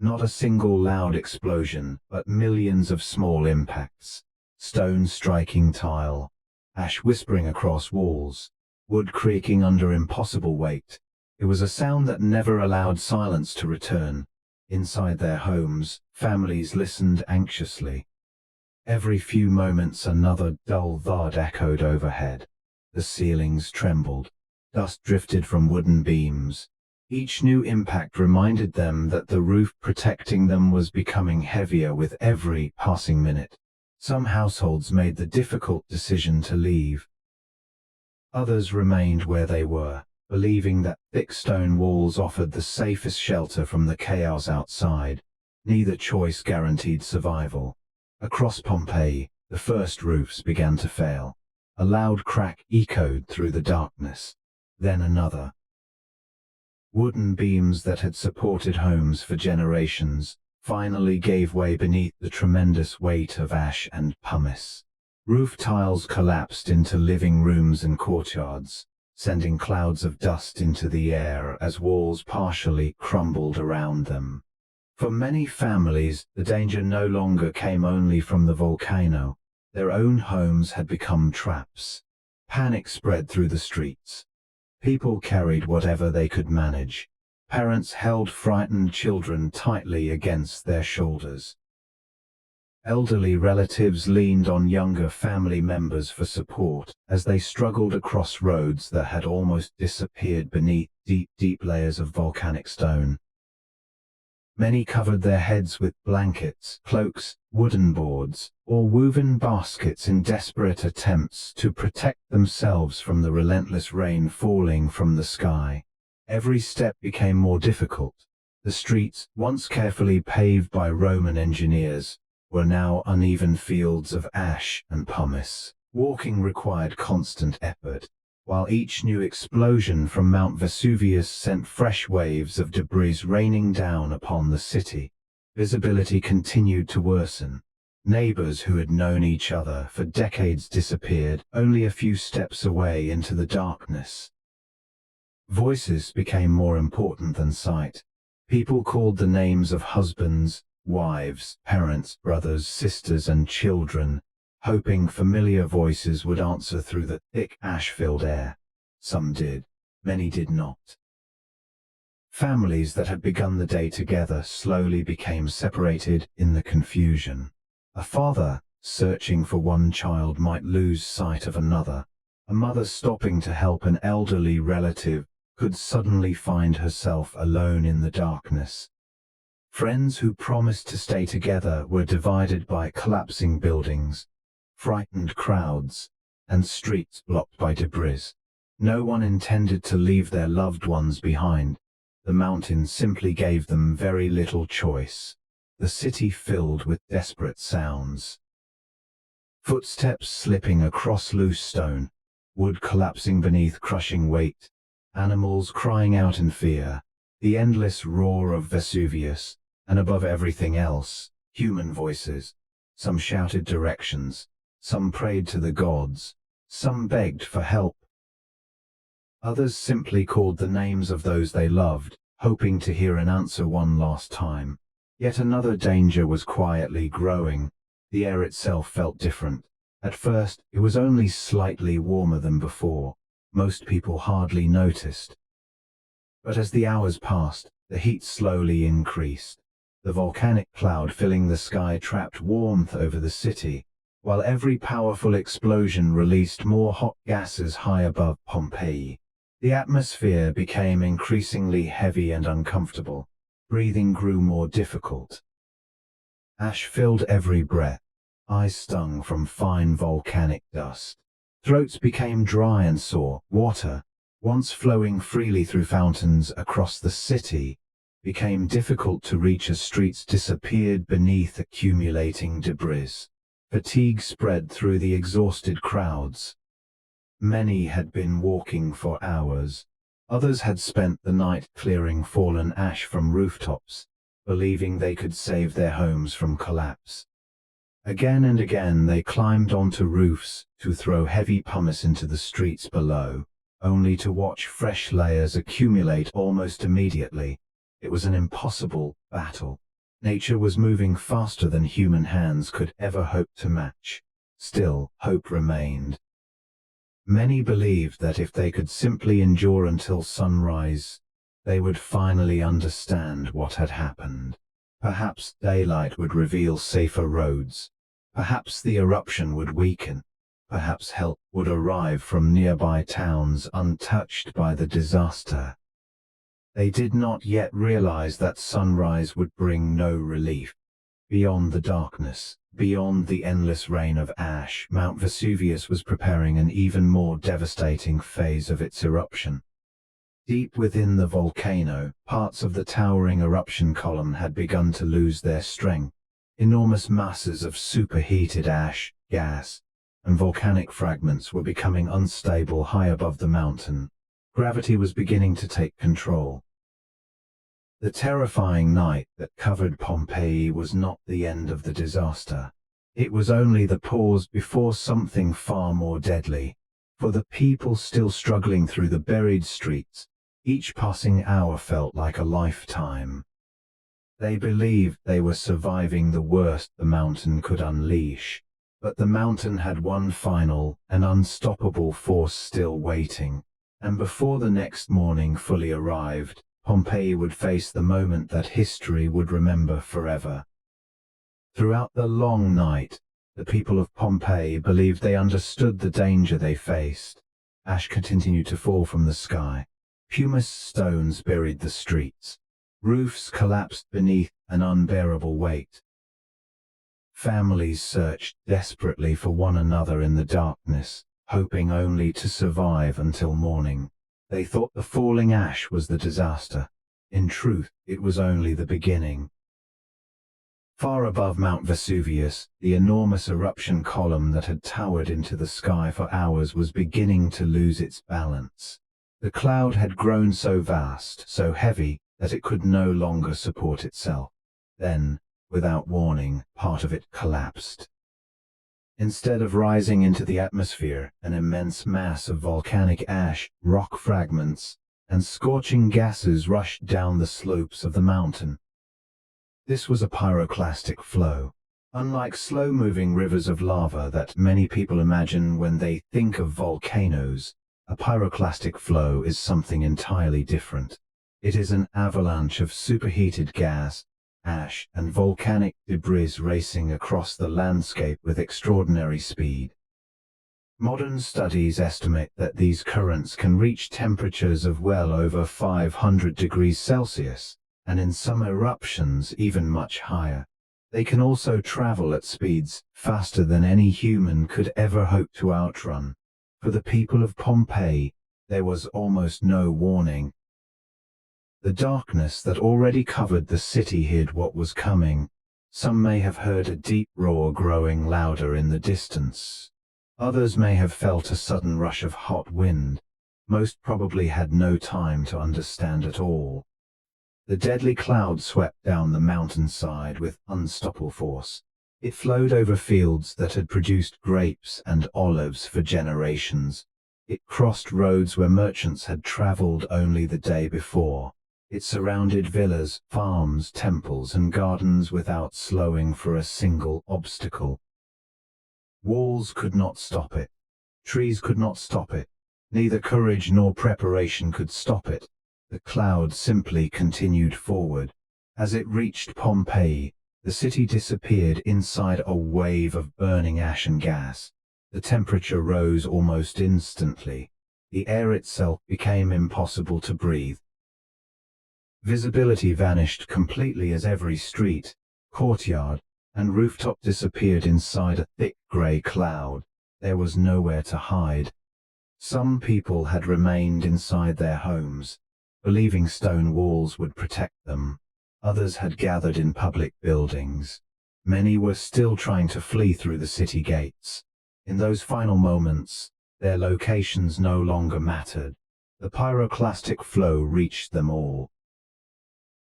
Not a single loud explosion, but millions of small impacts. Stone striking tile, ash whispering across walls, wood creaking under impossible weight. It was a sound that never allowed silence to return. Inside their homes, families listened anxiously. Every few moments another dull thud echoed overhead. The ceilings trembled. Dust drifted from wooden beams. Each new impact reminded them that the roof protecting them was becoming heavier with every passing minute. Some households made the difficult decision to leave. Others remained where they were, believing that thick stone walls offered the safest shelter from the chaos outside. Neither choice guaranteed survival. Across Pompeii, the first roofs began to fail. A loud crack echoed through the darkness. Then another. Wooden beams that had supported homes for generations finally gave way beneath the tremendous weight of ash and pumice. Roof tiles collapsed into living rooms and courtyards, sending clouds of dust into the air as walls partially crumbled around them. For many families, the danger no longer came only from the volcano. Their own homes had become traps. Panic spread through the streets. People carried whatever they could manage. Parents held frightened children tightly against their shoulders. Elderly relatives leaned on younger family members for support as they struggled across roads that had almost disappeared beneath deep layers of volcanic stone. Many covered their heads with blankets, cloaks, wooden boards, or woven baskets in desperate attempts to protect themselves from the relentless rain falling from the sky. Every step became more difficult. The streets, once carefully paved by Roman engineers, were now uneven fields of ash and pumice. Walking required constant effort, while each new explosion from Mount Vesuvius sent fresh waves of debris raining down upon the city. Visibility continued to worsen. Neighbors who had known each other for decades disappeared, only a few steps away into the darkness. Voices became more important than sight. People called the names of husbands, wives, parents, brothers, sisters, and children, hoping familiar voices would answer through the thick ash-filled air. Some did, many did not. Families that had begun the day together slowly became separated in the confusion. A father, searching for one child, might lose sight of another. A mother stopping to help an elderly relative could suddenly find herself alone in the darkness. Friends who promised to stay together were divided by collapsing buildings, frightened crowds, and streets blocked by debris. No one intended to leave their loved ones behind. The mountain simply gave them very little choice. The city filled with desperate sounds. Footsteps slipping across loose stone, wood collapsing beneath crushing weight, animals crying out in fear, the endless roar of Vesuvius, and above everything else, human voices. Some shouted directions, some prayed to the gods, some begged for help. Others simply called the names of those they loved, hoping to hear an answer one last time. Yet another danger was quietly growing. The air itself felt different. At first, it was only slightly warmer than before. Most people hardly noticed. But as the hours passed, the heat slowly increased. The volcanic cloud filling the sky trapped warmth over the city, while every powerful explosion released more hot gases high above Pompeii. The atmosphere became increasingly heavy and uncomfortable. Breathing grew more difficult. Ash filled every breath. Eyes stung from fine volcanic dust. Throats became dry and sore. Water, once flowing freely through fountains across the city, became difficult to reach as streets disappeared beneath accumulating debris. Fatigue spread through the exhausted crowds. Many had been walking for hours. Others had spent the night clearing fallen ash from rooftops, believing they could save their homes from collapse. Again and again they climbed onto roofs to throw heavy pumice into the streets below, only to watch fresh layers accumulate almost immediately. It was an impossible battle. Nature was moving faster than human hands could ever hope to match. Still, hope remained. Many believed that if they could simply endure until sunrise, they would finally understand what had happened. Perhaps daylight would reveal safer roads. Perhaps the eruption would weaken. Perhaps help would arrive from nearby towns untouched by the disaster. They did not yet realize that sunrise would bring no relief. Beyond the darkness, beyond the endless rain of ash, Mount Vesuvius was preparing an even more devastating phase of its eruption. Deep within the volcano, parts of the towering eruption column had begun to lose their strength. Enormous masses of superheated ash, gas, and volcanic fragments were becoming unstable high above the mountain. Gravity was beginning to take control. The terrifying night that covered Pompeii was not the end of the disaster. It was only the pause before something far more deadly. For the people still struggling through the buried streets, each passing hour felt like a lifetime. They believed they were surviving the worst the mountain could unleash, but the mountain had one final and unstoppable force still waiting, and before the next morning fully arrived, Pompeii would face the moment that history would remember forever. Throughout the long night, the people of Pompeii believed they understood the danger they faced. Ash continued to fall from the sky. Pumice stones buried the streets. Roofs collapsed beneath an unbearable weight. Families searched desperately for one another in the darkness, hoping only to survive until morning. They thought the falling ash was the disaster. In truth, it was only the beginning. Far above Mount Vesuvius, the enormous eruption column that had towered into the sky for hours was beginning to lose its balance. The cloud had grown so vast, so heavy, that it could no longer support itself. Then, without warning, part of it collapsed. Instead of rising into the atmosphere, an immense mass of volcanic ash, rock fragments, and scorching gases rushed down the slopes of the mountain. This was a pyroclastic flow. Unlike slow-moving rivers of lava that many people imagine when they think of volcanoes, a pyroclastic flow is something entirely different. It is an avalanche of superheated gas, ash, and volcanic debris racing across the landscape with extraordinary speed. Modern studies estimate that these currents can reach temperatures of well over 500 degrees Celsius, and in some eruptions even much higher. They can also travel at speeds faster than any human could ever hope to outrun. For the people of Pompeii, there was almost no warning. The darkness that already covered the city hid what was coming. Some may have heard a deep roar growing louder in the distance. Others may have felt a sudden rush of hot wind. Most probably had no time to understand at all. The deadly cloud swept down the mountainside with unstoppable force. It flowed over fields that had produced grapes and olives for generations. It crossed roads where merchants had traveled only the day before. It surrounded villas, farms, temples, and gardens without slowing for a single obstacle. Walls could not stop it. Trees could not stop it. Neither courage nor preparation could stop it. The cloud simply continued forward. As it reached Pompeii, the city disappeared inside a wave of burning ash and gas. The temperature rose almost instantly. The air itself became impossible to breathe. Visibility vanished completely as every street, courtyard, and rooftop disappeared inside a thick grey cloud. There was nowhere to hide. Some people had remained inside their homes, believing stone walls would protect them. Others had gathered in public buildings. Many were still trying to flee through the city gates. In those final moments, their locations no longer mattered. The pyroclastic flow reached them all.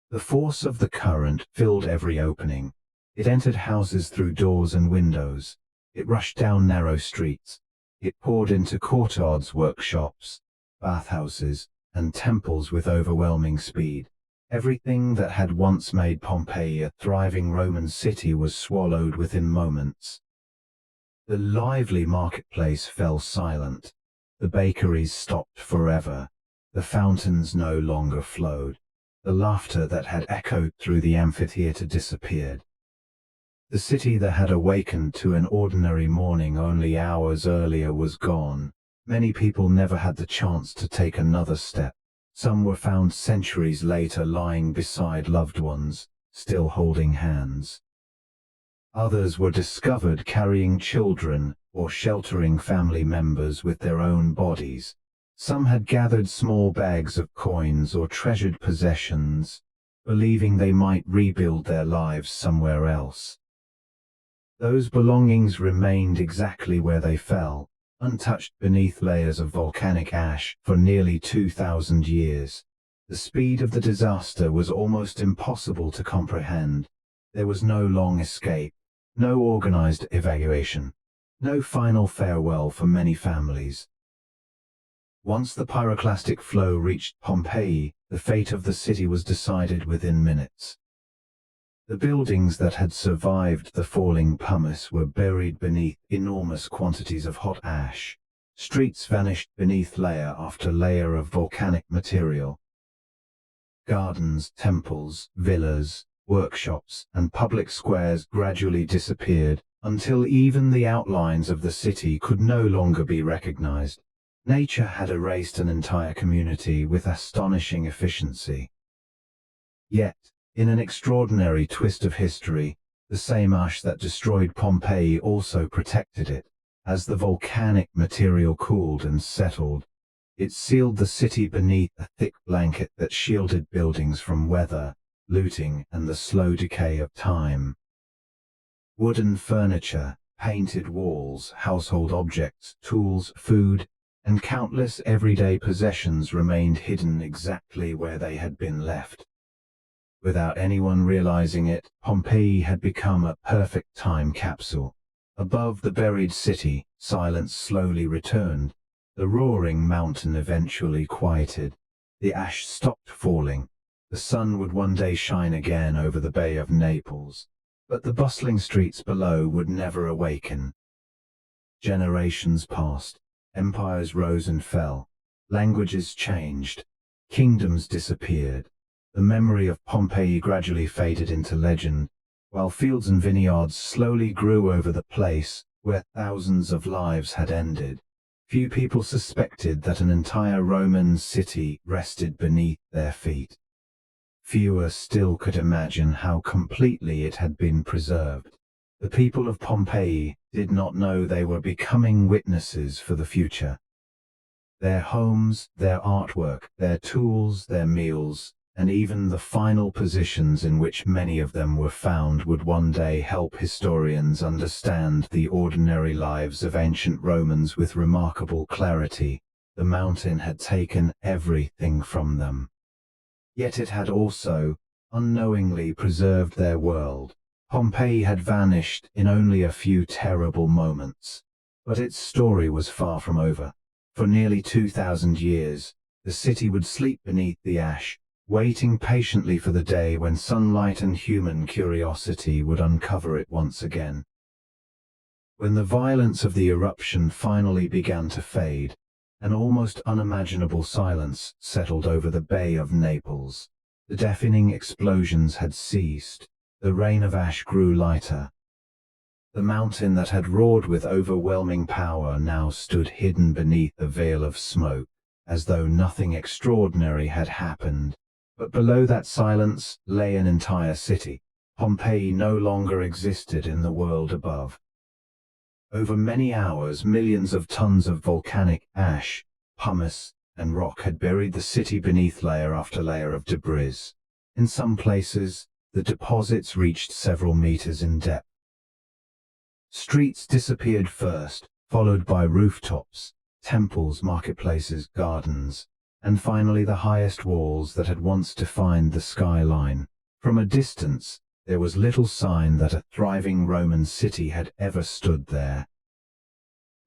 The force of the current filled every opening. It entered houses through doors and windows. It rushed down narrow streets. It poured into courtyards, workshops, bathhouses, and temples with overwhelming speed. Everything that had once made Pompeii a thriving Roman city was swallowed within moments. The lively marketplace fell silent. The bakeries stopped forever. The fountains no longer flowed. The laughter that had echoed through the amphitheater disappeared. The city that had awakened to an ordinary morning only hours earlier was gone. Many people never had the chance to take another step. Some were found centuries later lying beside loved ones, still holding hands. Others were discovered carrying children or sheltering family members with their own bodies. Some had gathered small bags of coins or treasured possessions, believing they might rebuild their lives somewhere else. Those belongings remained exactly where they fell, untouched beneath layers of volcanic ash for nearly 2,000 years. The speed of the disaster was almost impossible to comprehend. There was no long escape, no organized evacuation, no final farewell for many families. Once the pyroclastic flow reached Pompeii, the fate of the city was decided within minutes. The buildings that had survived the falling pumice were buried beneath enormous quantities of hot ash. Streets vanished beneath layer after layer of volcanic material. Gardens, temples, villas, workshops, and public squares gradually disappeared, until even the outlines of the city could no longer be recognized. Nature had erased an entire community with astonishing efficiency. Yet, in an extraordinary twist of history, the same ash that destroyed Pompeii also protected it. As the volcanic material cooled and settled, It sealed the city beneath a thick blanket that shielded buildings from weather, looting, and the slow decay of time. Wooden furniture, painted walls, household objects, tools, food, and countless everyday possessions remained hidden exactly where they had been left. Without anyone realizing it, Pompeii had become a perfect time capsule. Above the buried city, silence slowly returned. The roaring mountain eventually quieted. The ash stopped falling. The sun would one day shine again over the Bay of Naples, but the bustling streets below would never awaken. Generations passed. Empires rose and fell. Languages changed. Kingdoms disappeared. The memory of Pompeii gradually faded into legend, while fields and vineyards slowly grew over the place where thousands of lives had ended. Few people suspected that an entire Roman city rested beneath their feet. Fewer still could imagine how completely it had been preserved. The people of Pompeii did not know they were becoming witnesses for the future. Their homes, their artwork, their tools, their meals, and even the final positions in which many of them were found would one day help historians understand the ordinary lives of ancient Romans with remarkable clarity. The mountain had taken everything from them. Yet it had also, unknowingly, preserved their world. Pompeii had vanished in only a few terrible moments. But its story was far from over. For nearly 2,000 years, the city would sleep beneath the ash, waiting patiently for the day when sunlight and human curiosity would uncover it once again. When the violence of the eruption finally began to fade, an almost unimaginable silence settled over the Bay of Naples. The deafening explosions had ceased. The rain of ash grew lighter. The mountain that had roared with overwhelming power now stood hidden beneath a veil of smoke, as though nothing extraordinary had happened. But below that silence lay an entire city. Pompeii no longer existed in the world above. Over many hours, millions of tons of volcanic ash, pumice, and rock had buried the city beneath layer after layer of debris. In some places, the deposits reached several meters in depth. Streets disappeared first, followed by rooftops, temples, marketplaces, gardens, and finally the highest walls that had once defined the skyline. From a distance, there was little sign that a thriving Roman city had ever stood there.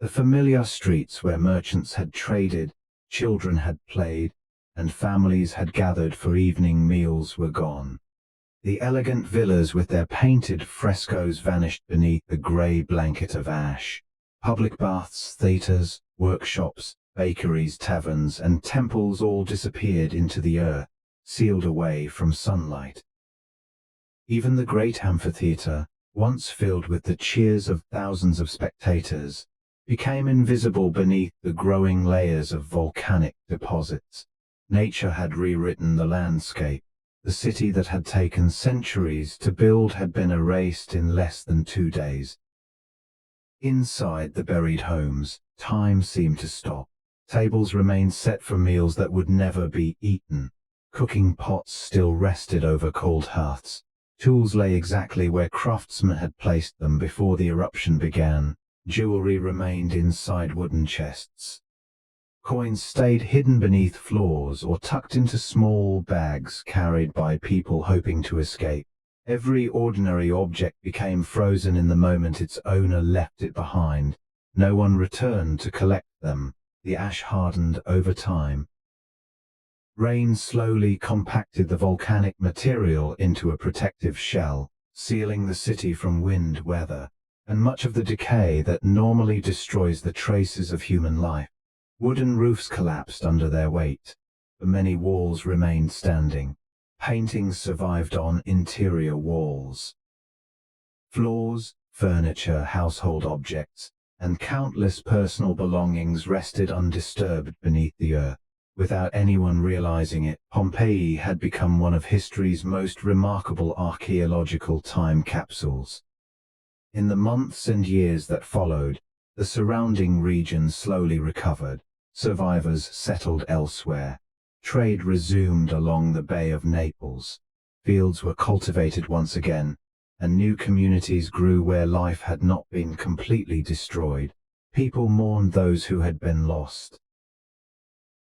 The familiar streets where merchants had traded, children had played, and families had gathered for evening meals were gone. The elegant villas with their painted frescoes vanished beneath the grey blanket of ash. Public baths, theatres, workshops, bakeries, taverns, and temples all disappeared into the earth, sealed away from sunlight. Even the great amphitheatre, once filled with the cheers of thousands of spectators, became invisible beneath the growing layers of volcanic deposits. Nature had rewritten the landscape. The city that had taken centuries to build had been erased in less than 2 days. Inside the buried homes, time seemed to stop. Tables remained set for meals that would never be eaten. Cooking pots still rested over cold hearths. Tools lay exactly where craftsmen had placed them before the eruption began. Jewelry remained inside wooden chests. Coins stayed hidden beneath floors or tucked into small bags carried by people hoping to escape. Every ordinary object became frozen in the moment its owner left it behind. No one returned to collect them. The ash hardened over time. Rain slowly compacted the volcanic material into a protective shell, sealing the city from wind, weather, and much of the decay that normally destroys the traces of human life. Wooden roofs collapsed under their weight, but many walls remained standing. Paintings survived on interior walls. Floors, furniture, household objects, and countless personal belongings rested undisturbed beneath the earth. Without anyone realizing it, Pompeii had become one of history's most remarkable archaeological time capsules. In the months and years that followed, the surrounding region slowly recovered. Survivors settled elsewhere. Trade resumed along the Bay of Naples. Fields were cultivated once again, and new communities grew where life had not been completely destroyed. People mourned those who had been lost.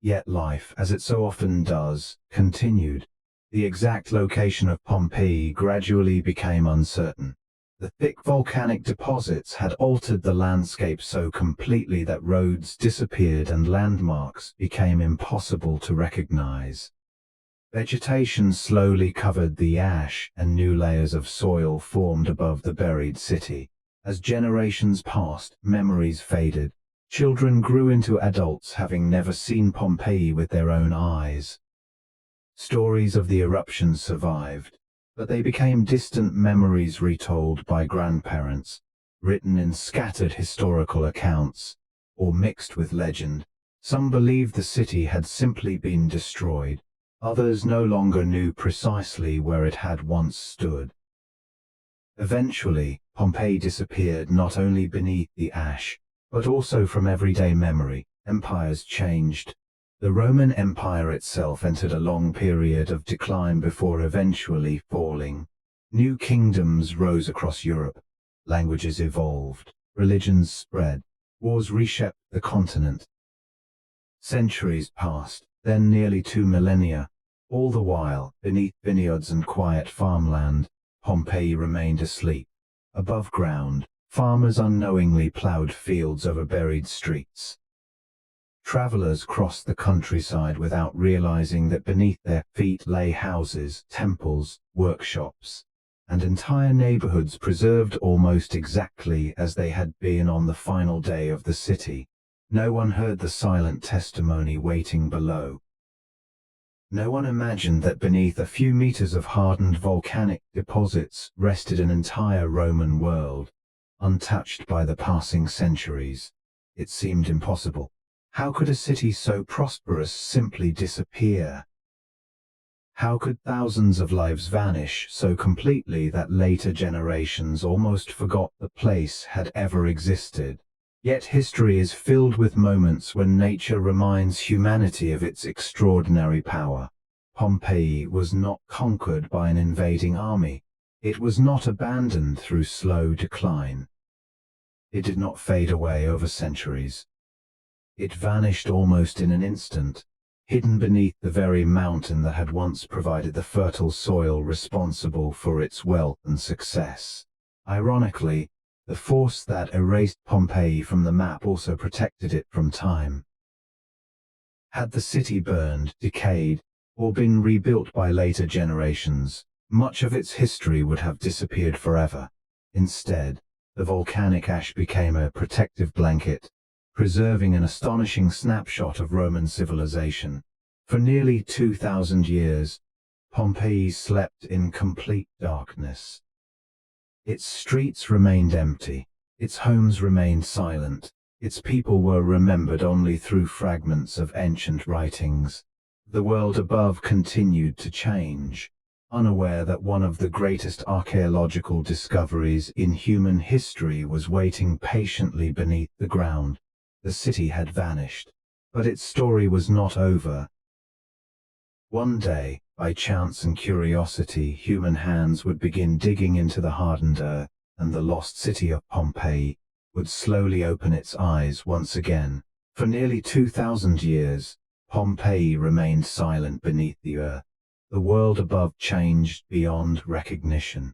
Yet life, as it so often does, continued. The exact location of Pompeii gradually became uncertain. The thick volcanic deposits had altered the landscape so completely that roads disappeared and landmarks became impossible to recognize. Vegetation slowly covered the ash, and new layers of soil formed above the buried city. As generations passed, memories faded. Children grew into adults having never seen Pompeii with their own eyes. Stories of the eruptions survived, but they became distant memories retold by grandparents, written in scattered historical accounts, or mixed with legend. Some believed the city had simply been destroyed. Others no longer knew precisely where it had once stood. Eventually, Pompeii disappeared not only beneath the ash, but also from everyday memory. Empires changed. The Roman Empire itself entered a long period of decline before eventually falling. New kingdoms rose across Europe. Languages evolved. Religions spread. Wars reshaped the continent. Centuries passed, then nearly 2 millennia. All the while, beneath vineyards and quiet farmland, Pompeii remained asleep. Above ground, farmers unknowingly plowed fields over buried streets. Travelers crossed the countryside without realizing that beneath their feet lay houses, temples, workshops, and entire neighborhoods preserved almost exactly as they had been on the final day of the city. No one heard the silent testimony waiting below. No one imagined that beneath a few meters of hardened volcanic deposits rested an entire Roman world, untouched by the passing centuries. It seemed impossible. How could a city so prosperous simply disappear? How could thousands of lives vanish so completely that later generations almost forgot the place had ever existed? Yet history is filled with moments when nature reminds humanity of its extraordinary power. Pompeii was not conquered by an invading army. It was not abandoned through slow decline. It did not fade away over centuries. It vanished almost in an instant, hidden beneath the very mountain that had once provided the fertile soil responsible for its wealth and success. Ironically, the force that erased Pompeii from the map also protected it from time. Had the city burned, decayed, or been rebuilt by later generations, much of its history would have disappeared forever. Instead, the volcanic ash became a protective blanket, preserving an astonishing snapshot of Roman civilization. For nearly 2,000 years, Pompeii slept in complete darkness. Its streets remained empty, its homes remained silent, its people were remembered only through fragments of ancient writings. The world above continued to change, unaware that one of the greatest archaeological discoveries in human history was waiting patiently beneath the ground. The city had vanished, but its story was not over. One day, by chance and curiosity, human hands would begin digging into the hardened earth, and the lost city of Pompeii would slowly open its eyes once again. For nearly 2,000 years, Pompeii remained silent beneath the earth. The world above changed beyond recognition.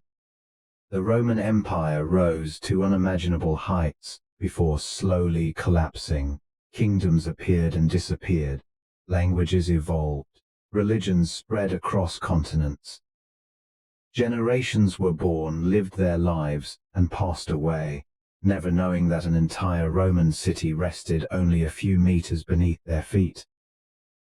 The Roman Empire rose to unimaginable heights before slowly collapsing. Kingdoms appeared and disappeared. Languages evolved. Religions spread across continents. Generations were born, lived their lives, and passed away, never knowing that an entire Roman city rested only a few meters beneath their feet.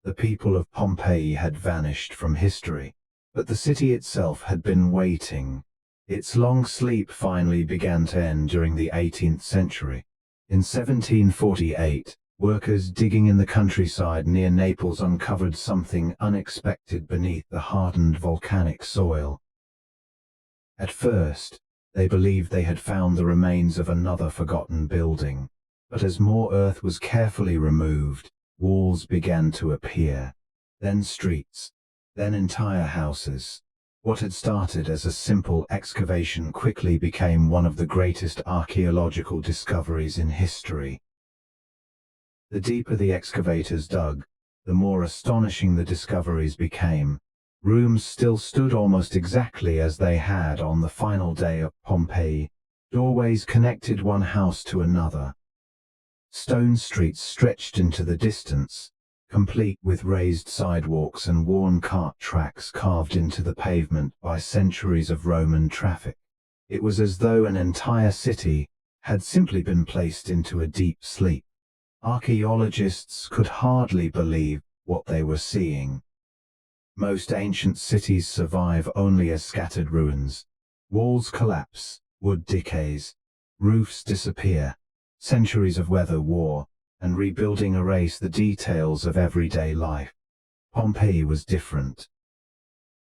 The people of Pompeii had vanished from history, but the city itself had been waiting. Its long sleep finally began to end during the 18th century. In 1748, workers digging in the countryside near Naples uncovered something unexpected beneath the hardened volcanic soil. At first, they believed they had found the remains of another forgotten building, but as more earth was carefully removed, Walls began to appear, then streets, then entire houses. What had started as a simple excavation quickly became one of the greatest archaeological discoveries in history. The deeper the excavators dug, the more astonishing the discoveries became. Rooms still stood almost exactly as they had on the final day of Pompeii. Doorways connected one house to another. Stone streets stretched into the distance, complete with raised sidewalks and worn cart tracks carved into the pavement by centuries of Roman traffic. It was as though an entire city had simply been placed into a deep sleep. Archaeologists could hardly believe what they were seeing. Most ancient cities survive only as scattered ruins. Walls collapse, wood decays, roofs disappear, centuries of weather, war, and rebuilding erase the details of everyday life. Pompeii was different.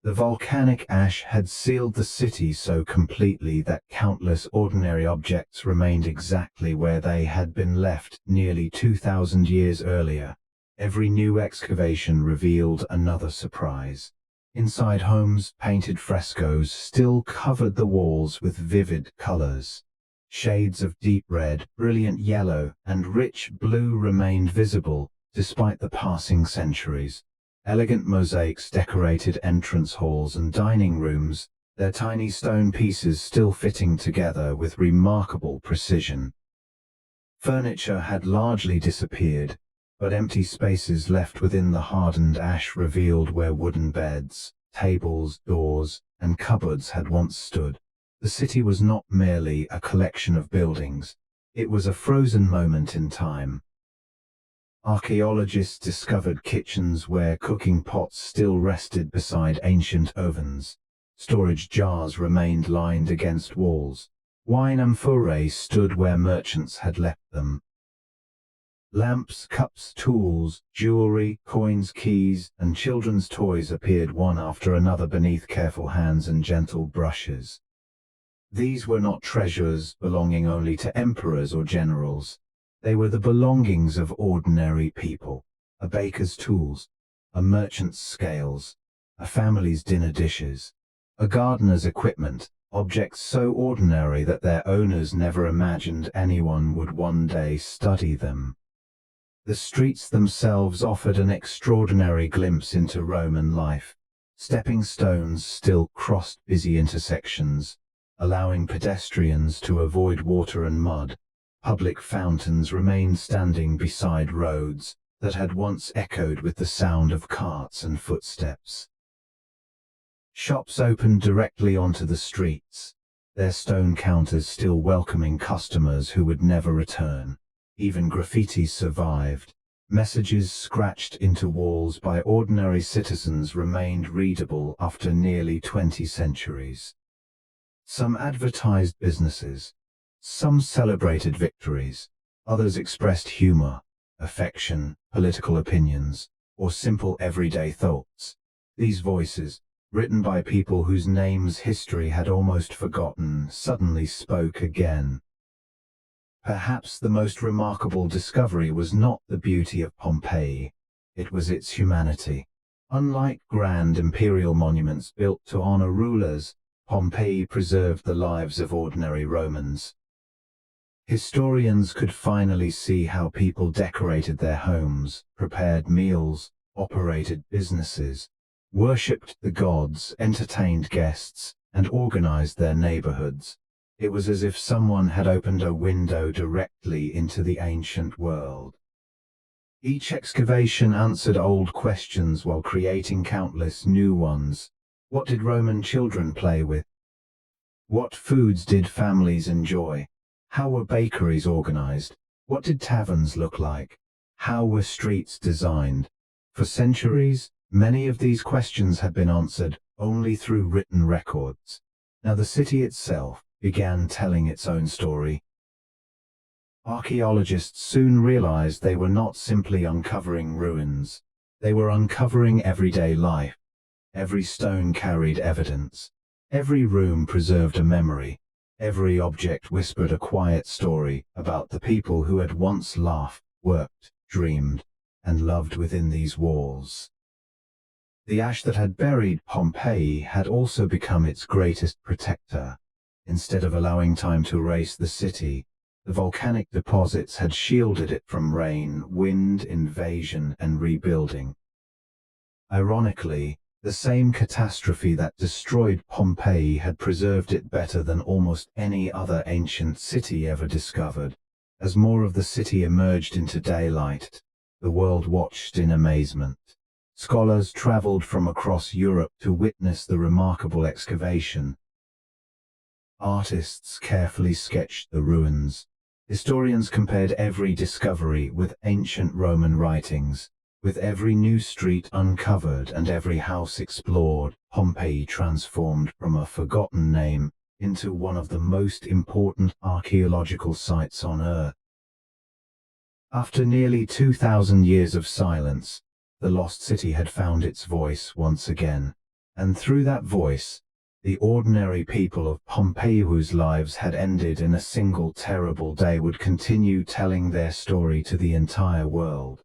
The volcanic ash had sealed the city so completely that countless ordinary objects remained exactly where they had been left nearly 2,000 years earlier. Every new excavation revealed another surprise. Inside homes, painted frescoes still covered the walls with vivid colors. Shades of deep red, brilliant yellow, and rich blue remained visible, despite the passing centuries. Elegant mosaics decorated entrance halls and dining rooms, their tiny stone pieces still fitting together with remarkable precision. Furniture had largely disappeared, but empty spaces left within the hardened ash revealed where wooden beds, tables, doors, and cupboards had once stood. The city was not merely a collection of buildings, it was a frozen moment in time. Archaeologists discovered kitchens where cooking pots still rested beside ancient ovens. Storage jars remained lined against walls. Wine amphorae stood where merchants had left them. Lamps, cups, tools, jewelry, coins, keys, and children's toys appeared one after another beneath careful hands and gentle brushes. These were not treasures belonging only to emperors or generals. They were the belongings of ordinary people. A baker's tools, a merchant's scales, a family's dinner dishes, a gardener's equipment, objects so ordinary that their owners never imagined anyone would one day study them. The streets themselves offered an extraordinary glimpse into Roman life. Stepping stones still crossed busy intersections, allowing pedestrians to avoid water and mud. Public fountains remained standing beside roads that had once echoed with the sound of carts and footsteps. Shops opened directly onto the streets, their stone counters still welcoming customers who would never return. Even graffiti survived. Messages scratched into walls by ordinary citizens remained readable after nearly 20 centuries. Some advertised businesses. Some celebrated victories, others expressed humor, affection, political opinions, or simple everyday thoughts. These voices, written by people whose names history had almost forgotten, suddenly spoke again. Perhaps the most remarkable discovery was not the beauty of Pompeii, it was its humanity. Unlike grand imperial monuments built to honor rulers, Pompeii preserved the lives of ordinary Romans. Historians could finally see how people decorated their homes, prepared meals, operated businesses, worshipped the gods, entertained guests, and organized their neighborhoods. It was as if someone had opened a window directly into the ancient world. Each excavation answered old questions while creating countless new ones. What did Roman children play with? What foods did families enjoy? How were bakeries organized? What did taverns look like? How were streets designed? For centuries, many of these questions had been answered only through written records. Now the city itself began telling its own story. Archaeologists soon realized they were not simply uncovering ruins. They were uncovering everyday life. Every stone carried evidence. Every room preserved a memory. Every object whispered a quiet story about the people who had once laughed, worked, dreamed, and loved within these walls. The ash that had buried Pompeii had also become its greatest protector. Instead of allowing time to erase the city, the volcanic deposits had shielded it from rain, wind, invasion, and rebuilding. Ironically, the same catastrophe that destroyed Pompeii had preserved it better than almost any other ancient city ever discovered. As more of the city emerged into daylight, the world watched in amazement. Scholars traveled from across Europe to witness the remarkable excavation. Artists carefully sketched the ruins. Historians compared every discovery with ancient Roman writings. With every new street uncovered and every house explored, Pompeii transformed from a forgotten name into one of the most important archaeological sites on Earth. After nearly 2,000 years of silence, the lost city had found its voice once again, and through that voice, the ordinary people of Pompeii whose lives had ended in a single terrible day would continue telling their story to the entire world.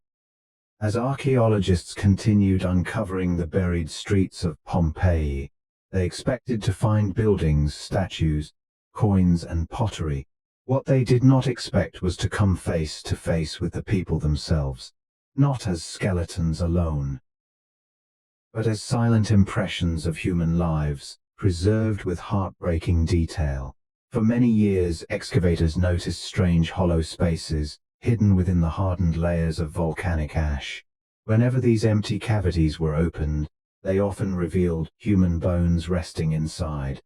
As archaeologists continued uncovering the buried streets of Pompeii, they expected to find buildings, statues, coins, and pottery. What they did not expect was to come face to face with the people themselves, not as skeletons alone, but as silent impressions of human lives, preserved with heartbreaking detail. For many years, excavators noticed strange hollow spaces, hidden within the hardened layers of volcanic ash. Whenever these empty cavities were opened, they often revealed human bones resting inside.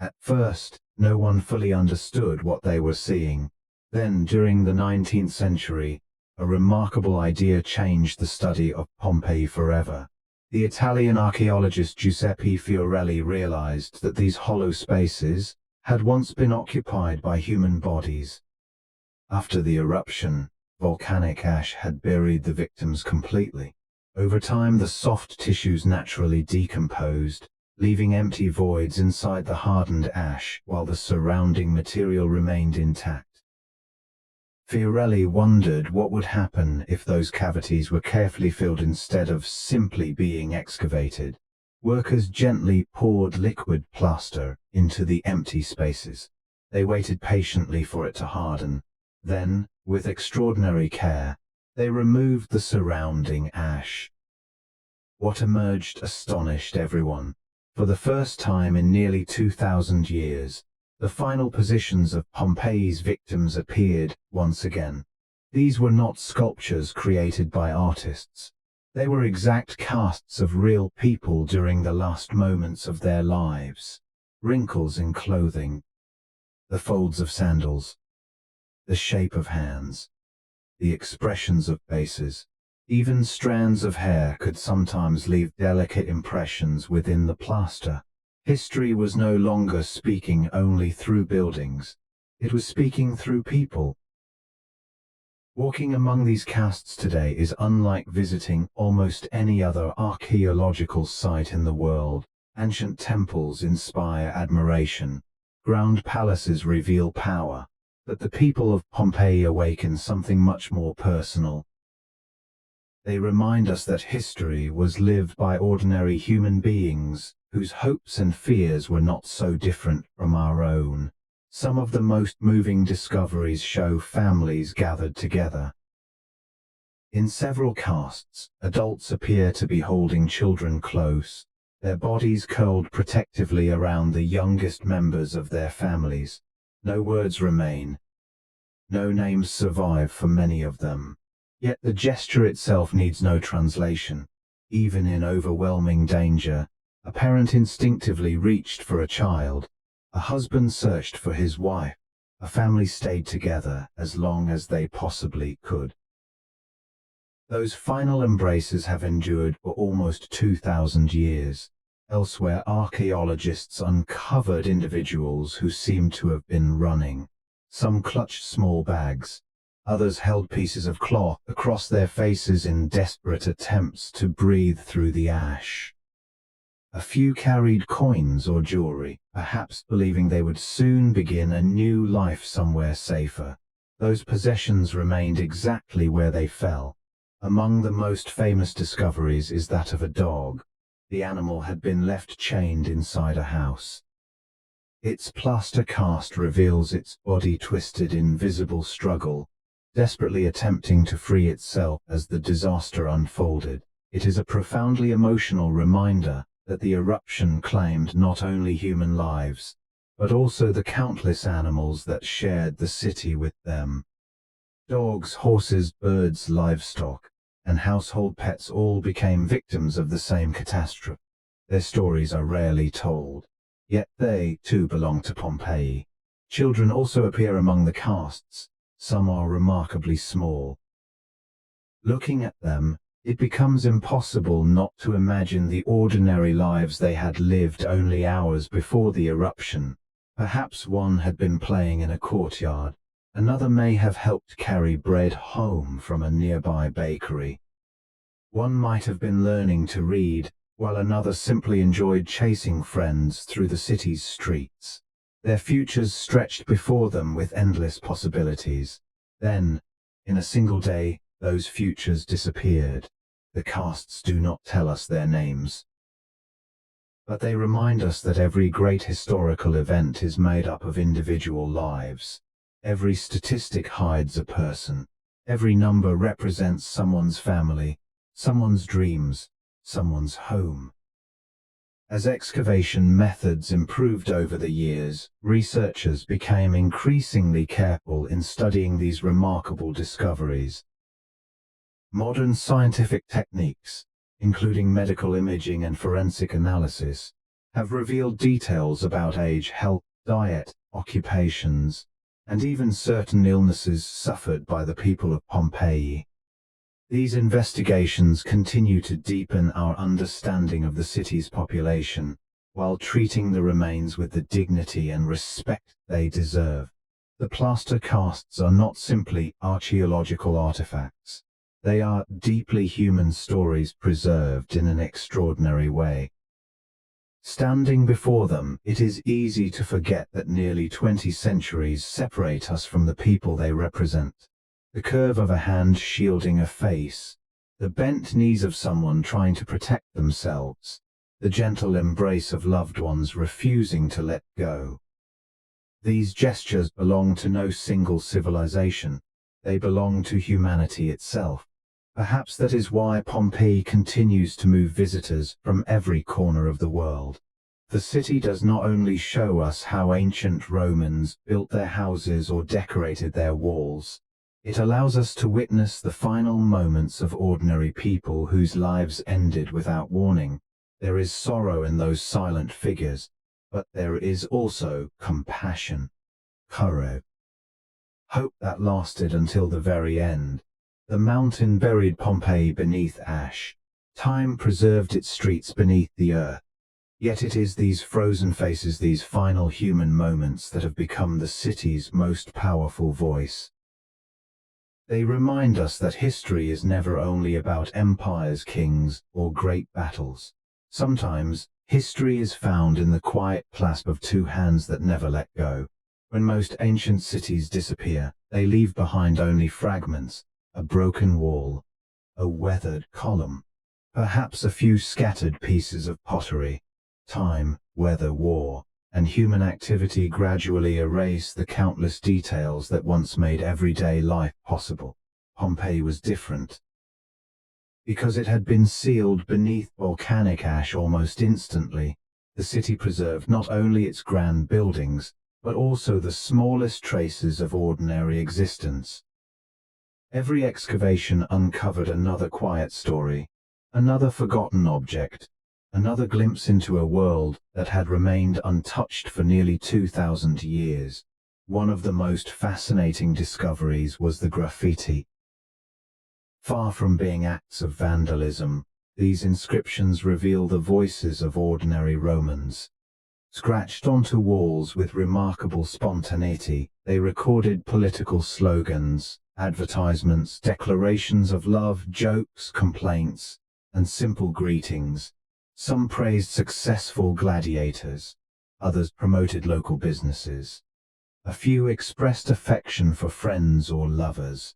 At first, no one fully understood what they were seeing. Then, during the 19th century, a remarkable idea changed the study of Pompeii forever. The Italian archaeologist Giuseppe Fiorelli realized that these hollow spaces had once been occupied by human bodies. After the eruption, volcanic ash had buried the victims completely. Over time, the soft tissues naturally decomposed, leaving empty voids inside the hardened ash while the surrounding material remained intact. Fiorelli wondered what would happen if those cavities were carefully filled instead of simply being excavated. Workers gently poured liquid plaster into the empty spaces. They waited patiently for it to harden. Then, with extraordinary care, they removed the surrounding ash. What emerged astonished everyone. For the first time in nearly 2,000 years, the final positions of Pompeii's victims appeared once again. These were not sculptures created by artists. They were exact casts of real people during the last moments of their lives. Wrinkles in clothing, the folds of sandals, the shape of hands, the expressions of faces. Even strands of hair could sometimes leave delicate impressions within the plaster. History was no longer speaking only through buildings. It was speaking through people. Walking among these casts today is unlike visiting almost any other archaeological site in the world. Ancient temples inspire admiration. Ground palaces reveal power. But the people of Pompeii awaken something much more personal. They remind us that history was lived by ordinary human beings, whose hopes and fears were not so different from our own. Some of the most moving discoveries show families gathered together. In several casts, adults appear to be holding children close, their bodies curled protectively around the youngest members of their families. No words remain. No names survive for many of them. Yet the gesture itself needs no translation. Even in overwhelming danger, a parent instinctively reached for a child. A husband searched for his wife. A family stayed together as long as they possibly could. Those final embraces have endured for almost 2,000 years. Elsewhere, archaeologists uncovered individuals who seemed to have been running. Some clutched small bags. Others held pieces of cloth across their faces in desperate attempts to breathe through the ash. A few carried coins or jewelry, perhaps believing they would soon begin a new life somewhere safer. Those possessions remained exactly where they fell. Among the most famous discoveries is that of a dog. The animal had been left chained inside a house. Its plaster cast reveals its body twisted in visible struggle, desperately attempting to free itself as the disaster unfolded. It is a profoundly emotional reminder that the eruption claimed not only human lives, but also the countless animals that shared the city with them. Dogs, horses, birds, livestock, and household pets all became victims of the same catastrophe. Their stories are rarely told, yet they, too, belong to Pompeii. Children also appear among the casts. Some are remarkably small. Looking at them, it becomes impossible not to imagine the ordinary lives they had lived only hours before the eruption. Perhaps one had been playing in a courtyard. Another may have helped carry bread home from a nearby bakery. One might have been learning to read, while another simply enjoyed chasing friends through the city's streets. Their futures stretched before them with endless possibilities. Then, in a single day, those futures disappeared. The casts do not tell us their names, but they remind us that every great historical event is made up of individual lives. Every statistic hides a person. Every number represents someone's family, someone's dreams, someone's home. As excavation methods improved over the years, researchers became increasingly careful in studying these remarkable discoveries. Modern scientific techniques, including medical imaging and forensic analysis, have revealed details about age, health, diet, occupations, and even certain illnesses suffered by the people of Pompeii. These investigations continue to deepen our understanding of the city's population, while treating the remains with the dignity and respect they deserve. The plaster casts are not simply archaeological artifacts. They are deeply human stories preserved in an extraordinary way. Standing before them, it is easy to forget that nearly 20 centuries separate us from the people they represent. The curve of a hand shielding a face, the bent knees of someone trying to protect themselves, the gentle embrace of loved ones refusing to let go. These gestures belong to no single civilization. They belong to humanity itself. Perhaps that is why Pompeii continues to move visitors from every corner of the world. The city does not only show us how ancient Romans built their houses or decorated their walls, it allows us to witness the final moments of ordinary people whose lives ended without warning. There is sorrow in those silent figures, but there is also compassion, courage, hope that lasted until the very end. The mountain buried Pompeii beneath ash. Time preserved its streets beneath the earth. Yet it is these frozen faces, these final human moments, that have become the city's most powerful voice. They remind us that history is never only about empires, kings, or great battles. Sometimes, history is found in the quiet clasp of two hands that never let go. When most ancient cities disappear, they leave behind only fragments. A broken wall, a weathered column, perhaps a few scattered pieces of pottery. Time, weather, war, and human activity gradually erase the countless details that once made everyday life possible. Pompeii was different, because it had been sealed beneath volcanic ash almost instantly. The city preserved not only its grand buildings, but also the smallest traces of ordinary existence. Every excavation uncovered another quiet story, another forgotten object, another glimpse into a world that had remained untouched for nearly 2,000 years. One of the most fascinating discoveries was the graffiti. Far from being acts of vandalism, these inscriptions reveal the voices of ordinary Romans. Scratched onto walls with remarkable spontaneity, they recorded political slogans, advertisements, declarations of love, jokes, complaints, and simple greetings. Some praised successful gladiators, others promoted local businesses. A few expressed affection for friends or lovers.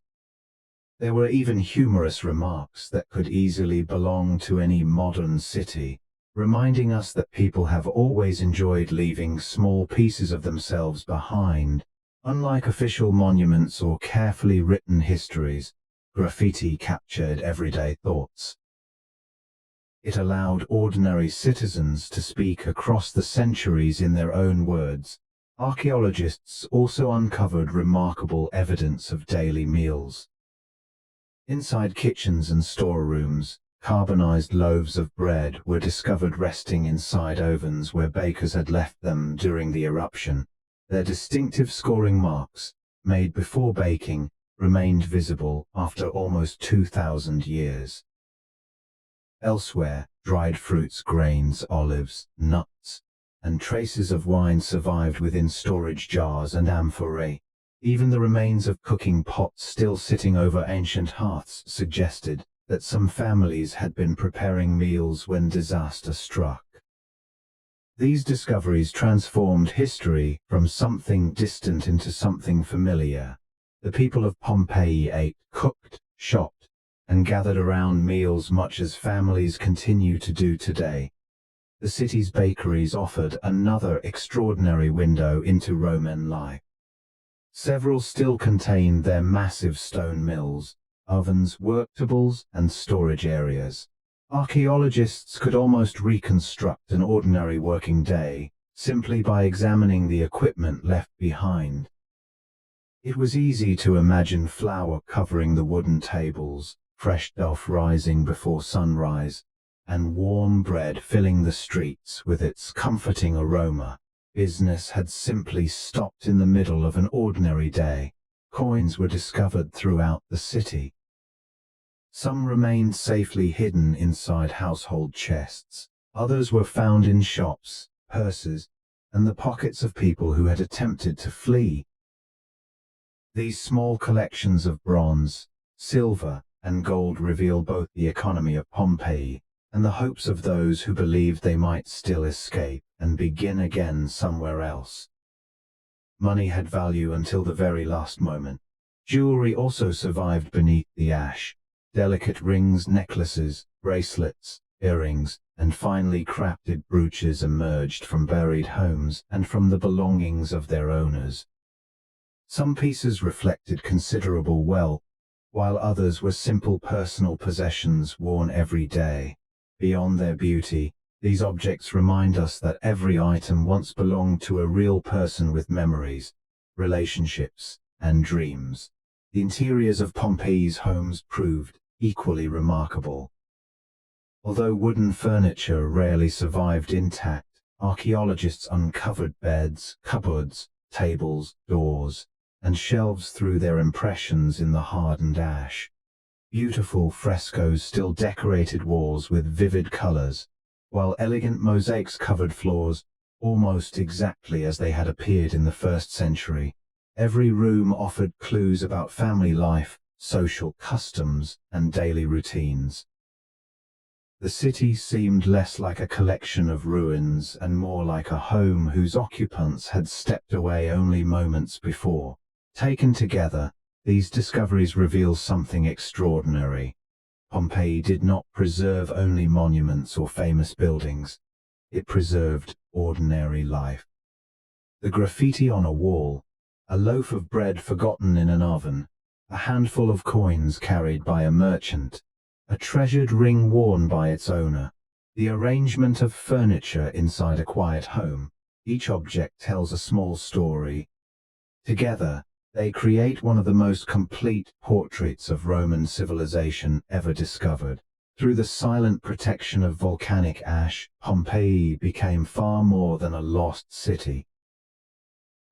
There were even humorous remarks that could easily belong to any modern city, reminding us that people have always enjoyed leaving small pieces of themselves behind. Unlike official monuments or carefully written histories, graffiti captured everyday thoughts. It allowed ordinary citizens to speak across the centuries in their own words. Archaeologists also uncovered remarkable evidence of daily meals. Inside kitchens and storerooms, carbonized loaves of bread were discovered resting inside ovens where bakers had left them during the eruption. Their distinctive scoring marks, made before baking, remained visible after almost 2,000 years. Elsewhere, dried fruits, grains, olives, nuts, and traces of wine survived within storage jars and amphorae. Even the remains of cooking pots still sitting over ancient hearths suggested that some families had been preparing meals when disaster struck. These discoveries transformed history from something distant into something familiar. The people of Pompeii ate, cooked, shopped, and gathered around meals much as families continue to do today. The city's bakeries offered another extraordinary window into Roman life. Several still contained their massive stone mills, ovens, worktables, and storage areas. Archaeologists could almost reconstruct an ordinary working day simply by examining the equipment left behind. It was easy to imagine flour covering the wooden tables, fresh dough rising before sunrise, and warm bread filling the streets with its comforting aroma. Business had simply stopped in the middle of an ordinary day. Coins were discovered throughout the city. Some remained safely hidden inside household chests. Others were found in shops, purses, and the pockets of people who had attempted to flee. These small collections of bronze, silver, and gold reveal both the economy of Pompeii and the hopes of those who believed they might still escape and begin again somewhere else. Money had value until the very last moment. Jewelry also survived beneath the ash. Delicate rings, necklaces, bracelets, earrings, and finely crafted brooches emerged from buried homes and from the belongings of their owners. Some pieces reflected considerable wealth, while others were simple personal possessions worn every day. Beyond their beauty, these objects remind us that every item once belonged to a real person with memories, relationships, and dreams. The interiors of Pompeii's homes proved equally remarkable. Although wooden furniture rarely survived intact, archaeologists uncovered beds, cupboards, tables, doors, and shelves through their impressions in the hardened ash. Beautiful frescoes still decorated walls with vivid colors, while elegant mosaics covered floors, almost exactly as they had appeared in the 1st century. Every room offered clues about family life, social customs, and daily routines. The city seemed less like a collection of ruins and more like a home whose occupants had stepped away only moments before. Taken together, these discoveries reveal something extraordinary. Pompeii did not preserve only monuments or famous buildings. It preserved ordinary life. The graffiti on a wall, a loaf of bread forgotten in an oven, a handful of coins carried by a merchant, a treasured ring worn by its owner, the arrangement of furniture inside a quiet home. Each object tells a small story. Together, they create one of the most complete portraits of Roman civilization ever discovered. Through the silent protection of volcanic ash, Pompeii became far more than a lost city.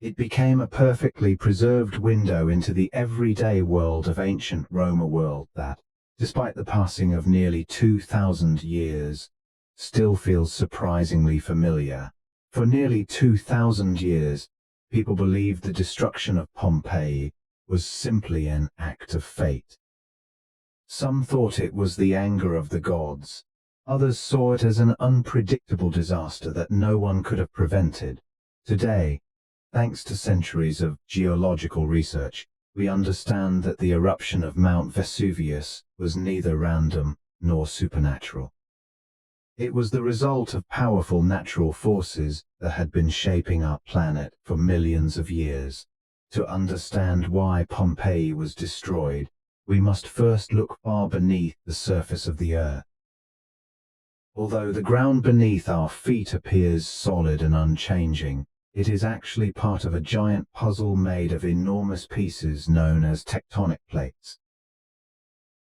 It became a perfectly preserved window into the everyday world of ancient Rome, a world that, despite the passing of nearly 2,000 years, still feels surprisingly familiar. For nearly 2,000 years, people believed the destruction of Pompeii was simply an act of fate. Some thought it was the anger of the gods. Others saw it as an unpredictable disaster that no one could have prevented. Today, thanks to centuries of geological research, we understand that the eruption of Mount Vesuvius was neither random nor supernatural. It was the result of powerful natural forces that had been shaping our planet for millions of years. To understand why Pompeii was destroyed, we must first look far beneath the surface of the Earth. Although the ground beneath our feet appears solid and unchanging, it is actually part of a giant puzzle made of enormous pieces known as tectonic plates.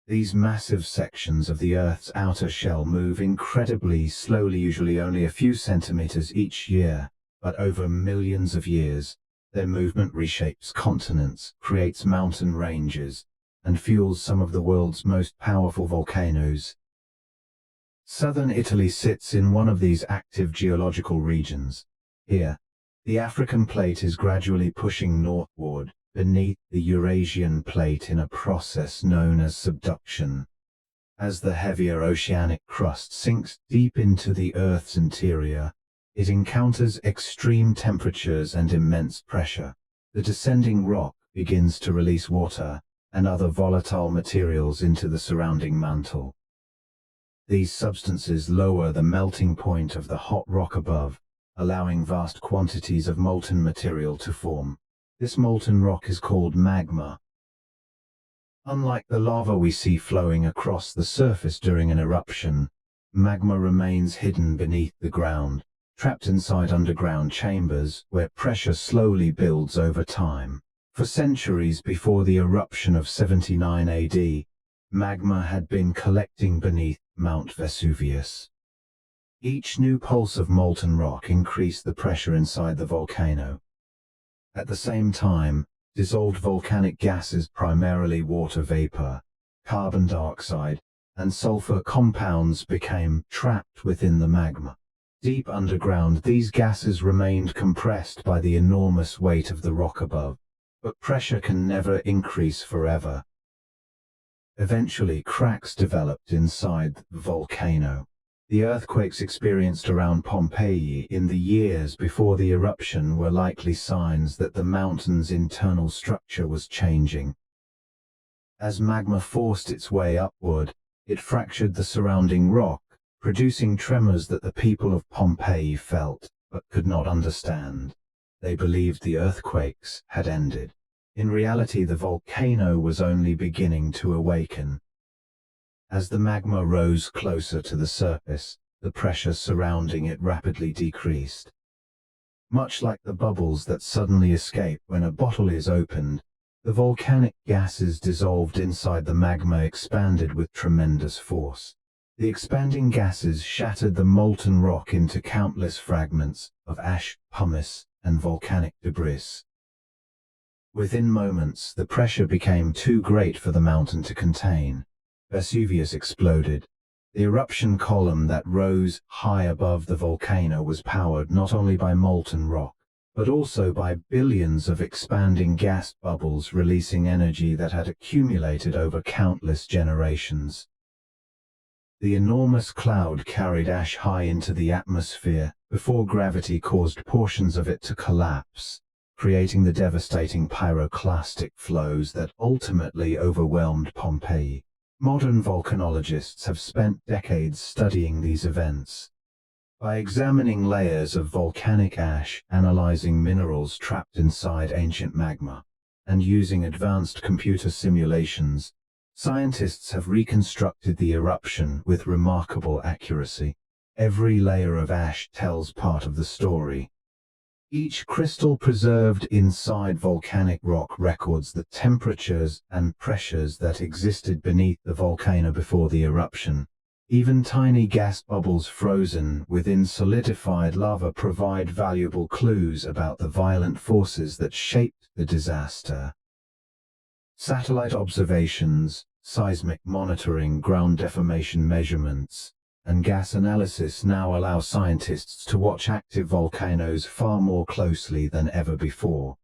These massive sections of the Earth's outer shell move incredibly slowly, usually only a few centimeters each year, but over millions of years, their movement reshapes continents, creates mountain ranges, and fuels some of the world's most powerful volcanoes. Southern Italy sits in one of these active geological regions. Here, the African plate is gradually pushing northward, beneath the Eurasian plate in a process known as subduction. As the heavier oceanic crust sinks deep into the Earth's interior, it encounters extreme temperatures and immense pressure. The descending rock begins to release water and other volatile materials into the surrounding mantle. These substances lower the melting point of the hot rock above, allowing vast quantities of molten material to form. This molten rock is called magma. Unlike the lava we see flowing across the surface during an eruption, magma remains hidden beneath the ground, trapped inside underground chambers where pressure slowly builds over time. For centuries before the eruption of 79 AD, magma had been collecting beneath Mount Vesuvius. Each new pulse of molten rock increased the pressure inside the volcano. At the same time, dissolved volcanic gases, primarily water vapor, carbon dioxide, and sulfur compounds, became trapped within the magma. Deep underground, these gases remained compressed by the enormous weight of the rock above, but pressure can never increase forever. Eventually, cracks developed inside the volcano. The earthquakes experienced around Pompeii in the years before the eruption were likely signs that the mountain's internal structure was changing. As magma forced its way upward, it fractured the surrounding rock, producing tremors that the people of Pompeii felt, but could not understand. They believed the earthquakes had ended. In reality, the volcano was only beginning to awaken. As the magma rose closer to the surface, the pressure surrounding it rapidly decreased. Much like the bubbles that suddenly escape when a bottle is opened, the volcanic gases dissolved inside the magma expanded with tremendous force. The expanding gases shattered the molten rock into countless fragments of ash, pumice, and volcanic debris. Within moments, the pressure became too great for the mountain to contain. Vesuvius exploded. The eruption column that rose high above the volcano was powered not only by molten rock, but also by billions of expanding gas bubbles releasing energy that had accumulated over countless generations. The enormous cloud carried ash high into the atmosphere before gravity caused portions of it to collapse, creating the devastating pyroclastic flows that ultimately overwhelmed Pompeii. Modern volcanologists have spent decades studying these events. By examining layers of volcanic ash, analyzing minerals trapped inside ancient magma, and using advanced computer simulations, scientists have reconstructed the eruption with remarkable accuracy. Every layer of ash tells part of the story. Each crystal preserved inside volcanic rock records the temperatures and pressures that existed beneath the volcano before the eruption. Even tiny gas bubbles frozen within solidified lava provide valuable clues about the violent forces that shaped the disaster. Satellite observations, seismic monitoring, ground deformation measurements, and gas analysis now allow scientists to watch active volcanoes far more closely than ever before.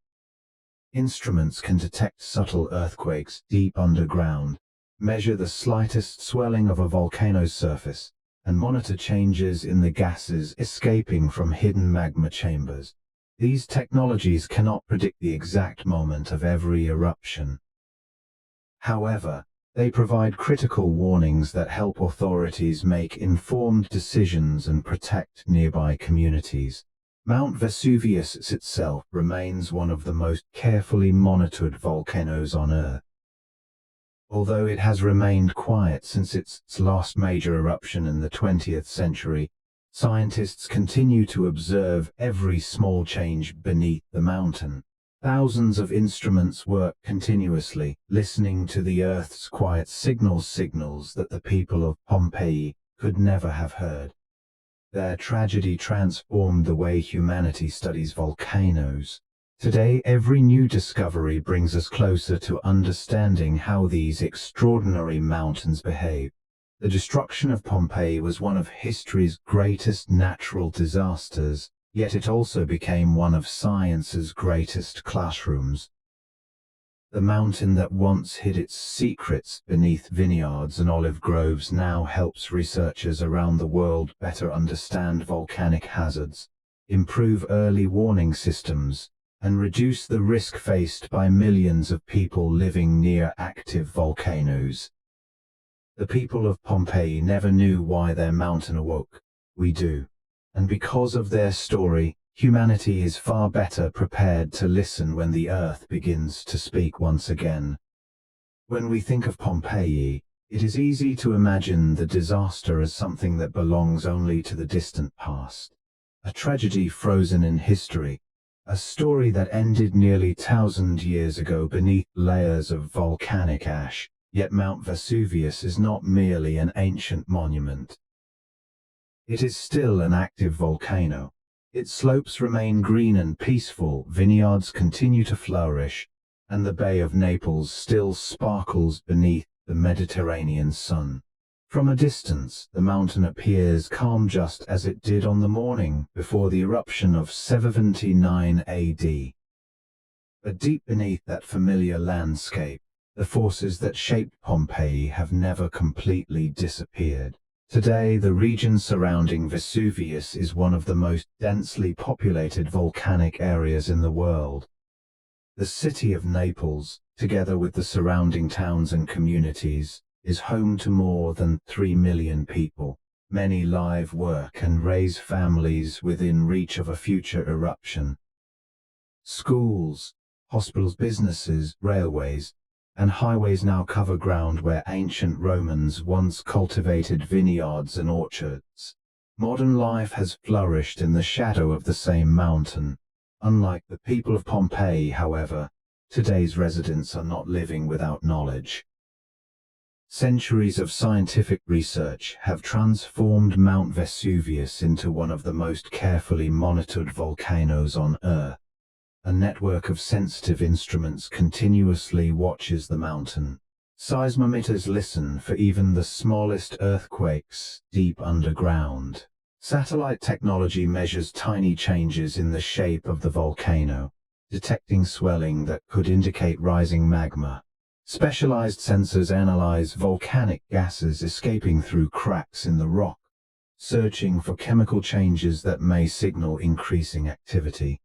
Instruments can detect subtle earthquakes deep underground, measure the slightest swelling of a volcano's surface, and monitor changes in the gases escaping from hidden magma chambers. These technologies cannot predict the exact moment of every eruption. However, they provide critical warnings that help authorities make informed decisions and protect nearby communities. Mount Vesuvius itself remains one of the most carefully monitored volcanoes on Earth. Although it has remained quiet since its last major eruption in the 20th century, scientists continue to observe every small change beneath the mountain. Thousands of instruments work continuously, listening to the Earth's quiet signals that the people of Pompeii could never have heard. Their tragedy transformed the way humanity studies volcanoes. Today, every new discovery brings us closer to understanding how these extraordinary mountains behave. The destruction of Pompeii was one of history's greatest natural disasters, yet it also became one of science's greatest classrooms. The mountain that once hid its secrets beneath vineyards and olive groves now helps researchers around the world better understand volcanic hazards, improve early warning systems, and reduce the risk faced by millions of people living near active volcanoes. The people of Pompeii never knew why their mountain awoke. We do. And because of their story, humanity is far better prepared to listen when the Earth begins to speak once again. When we think of Pompeii, it is easy to imagine the disaster as something that belongs only to the distant past. A tragedy frozen in history. A story that ended nearly 1,000 years ago beneath layers of volcanic ash. Yet Mount Vesuvius is not merely an ancient monument. It is still an active volcano. Its slopes remain green and peaceful, vineyards continue to flourish, and the Bay of Naples still sparkles beneath the Mediterranean sun. From a distance, the mountain appears calm just as it did on the morning before the eruption of 79 AD. But deep beneath that familiar landscape, the forces that shaped Pompeii have never completely disappeared. Today, the region surrounding Vesuvius is one of the most densely populated volcanic areas in the world. The city of Naples, together with the surrounding towns and communities, is home to more than 3 million people. Many live, work and raise families within reach of a future eruption. Schools, hospitals, businesses, railways, and highways now cover ground where ancient Romans once cultivated vineyards and orchards. Modern life has flourished in the shadow of the same mountain. Unlike the people of Pompeii, however, today's residents are not living without knowledge. Centuries of scientific research have transformed Mount Vesuvius into one of the most carefully monitored volcanoes on Earth. A network of sensitive instruments continuously watches the mountain. Seismometers listen for even the smallest earthquakes deep underground. Satellite technology measures tiny changes in the shape of the volcano, detecting swelling that could indicate rising magma. Specialized sensors analyze volcanic gases escaping through cracks in the rock, searching for chemical changes that may signal increasing activity.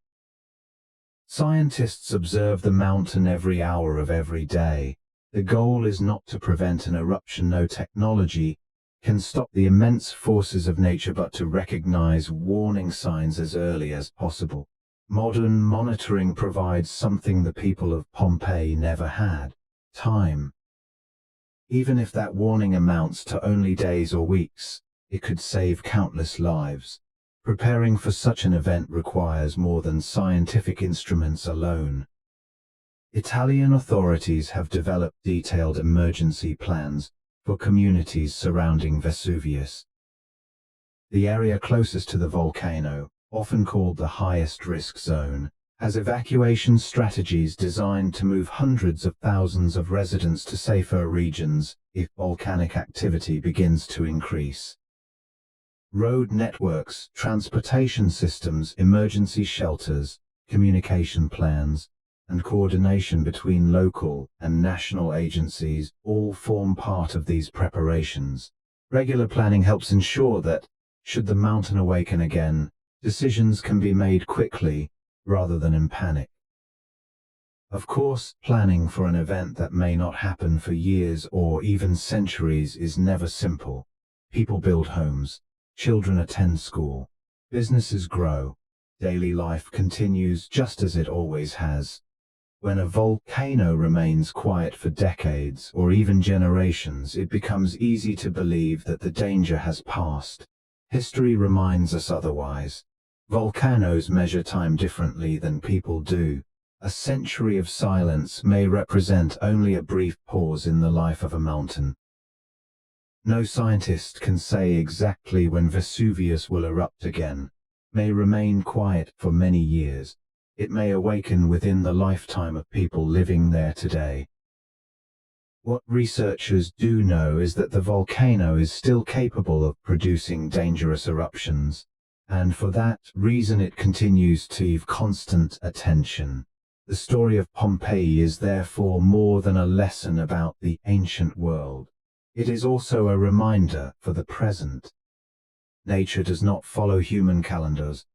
Scientists observe the mountain every hour of every day. The goal is not to prevent an eruption. No technology can stop the immense forces of nature, but to recognize warning signs as early as possible. Modern monitoring provides something the people of Pompeii never had: time. Even if that warning amounts to only days or weeks, it could save countless lives. Preparing for such an event requires more than scientific instruments alone. Italian authorities have developed detailed emergency plans for communities surrounding Vesuvius. The area closest to the volcano, often called the highest risk zone, has evacuation strategies designed to move hundreds of thousands of residents to safer regions if volcanic activity begins to increase. Road networks, transportation systems, emergency shelters, communication plans, and coordination between local and national agencies all form part of these preparations. Regular planning helps ensure that, should the mountain awaken again, decisions can be made quickly rather than in panic. Of course, planning for an event that may not happen for years or even centuries is never simple. People build homes, children attend school, businesses grow, daily life continues just as it always has. When a volcano remains quiet for decades or even generations, it becomes easy to believe that the danger has passed. History reminds us otherwise. Volcanoes measure time differently than people do. A century of silence may represent only a brief pause in the life of a mountain. No scientist can say exactly when Vesuvius will erupt again. It may remain quiet for many years. It may awaken within the lifetime of people living there today. What researchers do know is that the volcano is still capable of producing dangerous eruptions, and for that reason it continues to receive constant attention. The story of Pompeii is therefore more than a lesson about the ancient world. It is also a reminder for the present. Nature does not follow human calendars.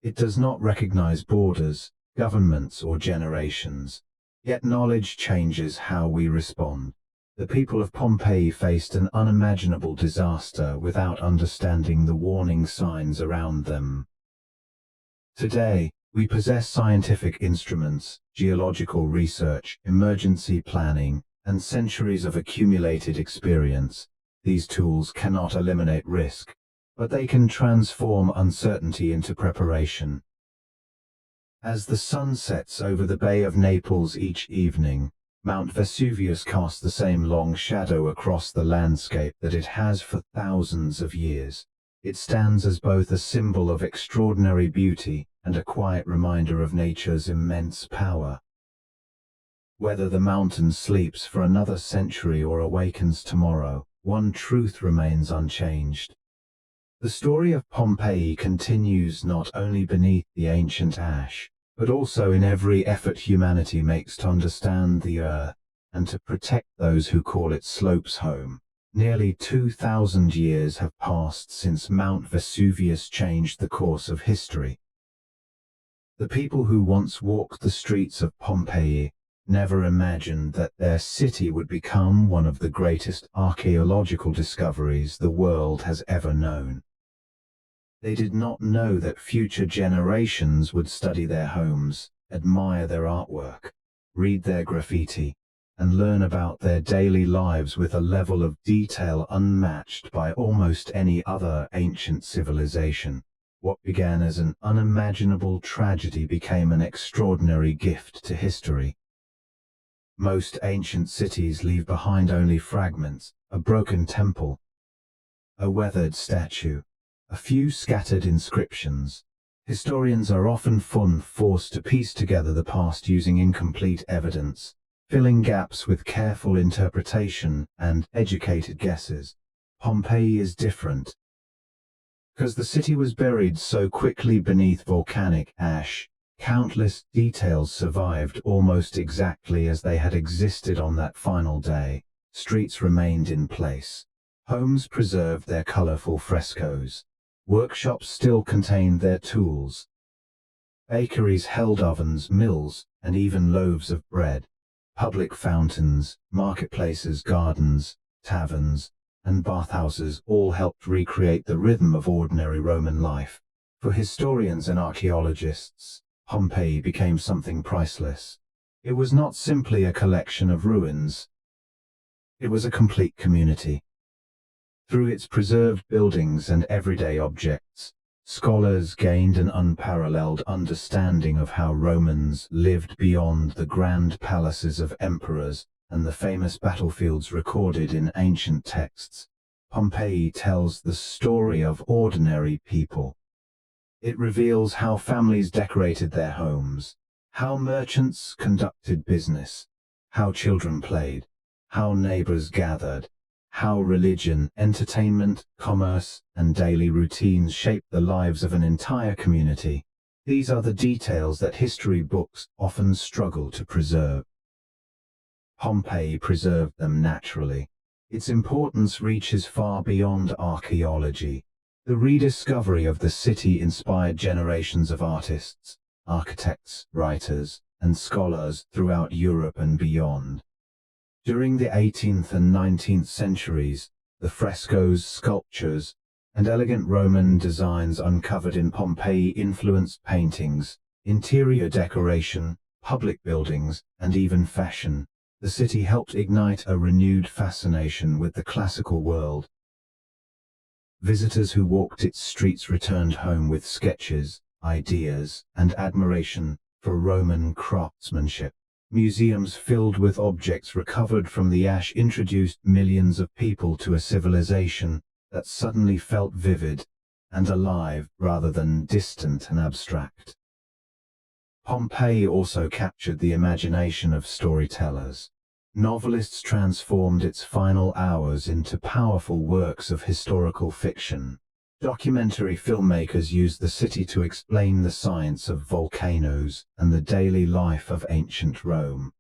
It does not recognize borders, governments, or generations. Yet knowledge changes how we respond. The people of Pompeii faced an unimaginable disaster without understanding the warning signs around them. Today, we possess scientific instruments, geological research, emergency planning, and centuries of accumulated experience. These tools cannot eliminate risk, but they can transform uncertainty into preparation. As the sun sets over the Bay of Naples each evening, Mount Vesuvius casts the same long shadow across the landscape that it has for thousands of years. It stands as both a symbol of extraordinary beauty and a quiet reminder of nature's immense power. Whether the mountain sleeps for another century or awakens tomorrow, one truth remains unchanged. The story of Pompeii continues not only beneath the ancient ash, but also in every effort humanity makes to understand the earth and to protect those who call its slopes home. Nearly 2,000 years have passed since Mount Vesuvius changed the course of history. The people who once walked the streets of Pompeii never imagined that their city would become one of the greatest archaeological discoveries the world has ever known. They did not know that future generations would study their homes, admire their artwork, read their graffiti, and learn about their daily lives with a level of detail unmatched by almost any other ancient civilization. What began as an unimaginable tragedy became an extraordinary gift to history. Most ancient cities leave behind only fragments, a broken temple, a weathered statue, a few scattered inscriptions. Historians are often forced to piece together the past using incomplete evidence, filling gaps with careful interpretation and educated guesses. Pompeii is different. Because the city was buried so quickly beneath volcanic ash, countless details survived almost exactly as they had existed on that final day. Streets remained in place. Homes preserved their colorful frescoes. Workshops still contained their tools. Bakeries held ovens, mills, and even loaves of bread. Public fountains, marketplaces, gardens, taverns, and bathhouses all helped recreate the rhythm of ordinary Roman life. For historians and archaeologists, Pompeii became something priceless. It was not simply a collection of ruins. It was a complete community. Through its preserved buildings and everyday objects, scholars gained an unparalleled understanding of how Romans lived beyond the grand palaces of emperors and the famous battlefields recorded in ancient texts. Pompeii tells the story of ordinary people. It reveals how families decorated their homes, how merchants conducted business, how children played, how neighbors gathered, how religion, entertainment, commerce, and daily routines shaped the lives of an entire community. These are the details that history books often struggle to preserve. Pompeii preserved them naturally. Its importance reaches far beyond archaeology. The rediscovery of the city inspired generations of artists, architects, writers, and scholars throughout Europe and beyond. During the 18th and 19th centuries, the frescoes, sculptures, and elegant Roman designs uncovered in Pompeii influenced paintings, interior decoration, public buildings, and even fashion. The city helped ignite a renewed fascination with the classical world. Visitors who walked its streets returned home with sketches, ideas, and admiration for Roman craftsmanship. Museums filled with objects recovered from the ash introduced millions of people to a civilization that suddenly felt vivid and alive rather than distant and abstract. Pompeii also captured the imagination of storytellers. Novelists transformed its final hours into powerful works of historical fiction. Documentary filmmakers used the city to explain the science of volcanoes and the daily life of ancient Rome.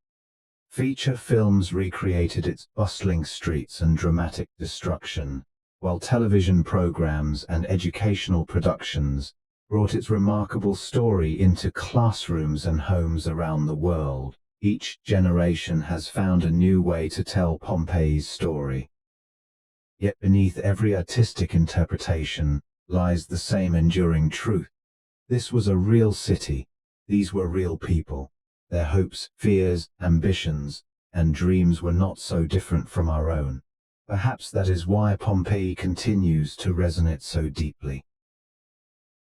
Feature films recreated its bustling streets and dramatic destruction, while television programs and educational productions brought its remarkable story into classrooms and homes around the world. Each generation has found a new way to tell Pompeii's story. Yet beneath every artistic interpretation lies the same enduring truth. This was a real city. These were real people. Their hopes, fears, ambitions, and dreams were not so different from our own. Perhaps that is why Pompeii continues to resonate so deeply.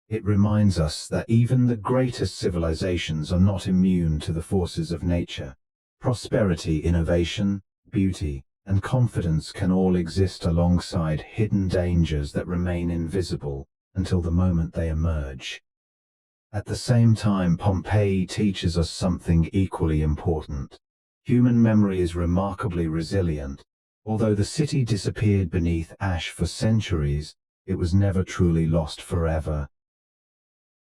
It reminds us that even the greatest civilizations are not immune to the forces of nature. Prosperity, innovation, beauty, and confidence can all exist alongside hidden dangers that remain invisible until the moment they emerge. At the same time, Pompeii teaches us something equally important. Human memory is remarkably resilient. Although the city disappeared beneath ash for centuries, it was never truly lost forever.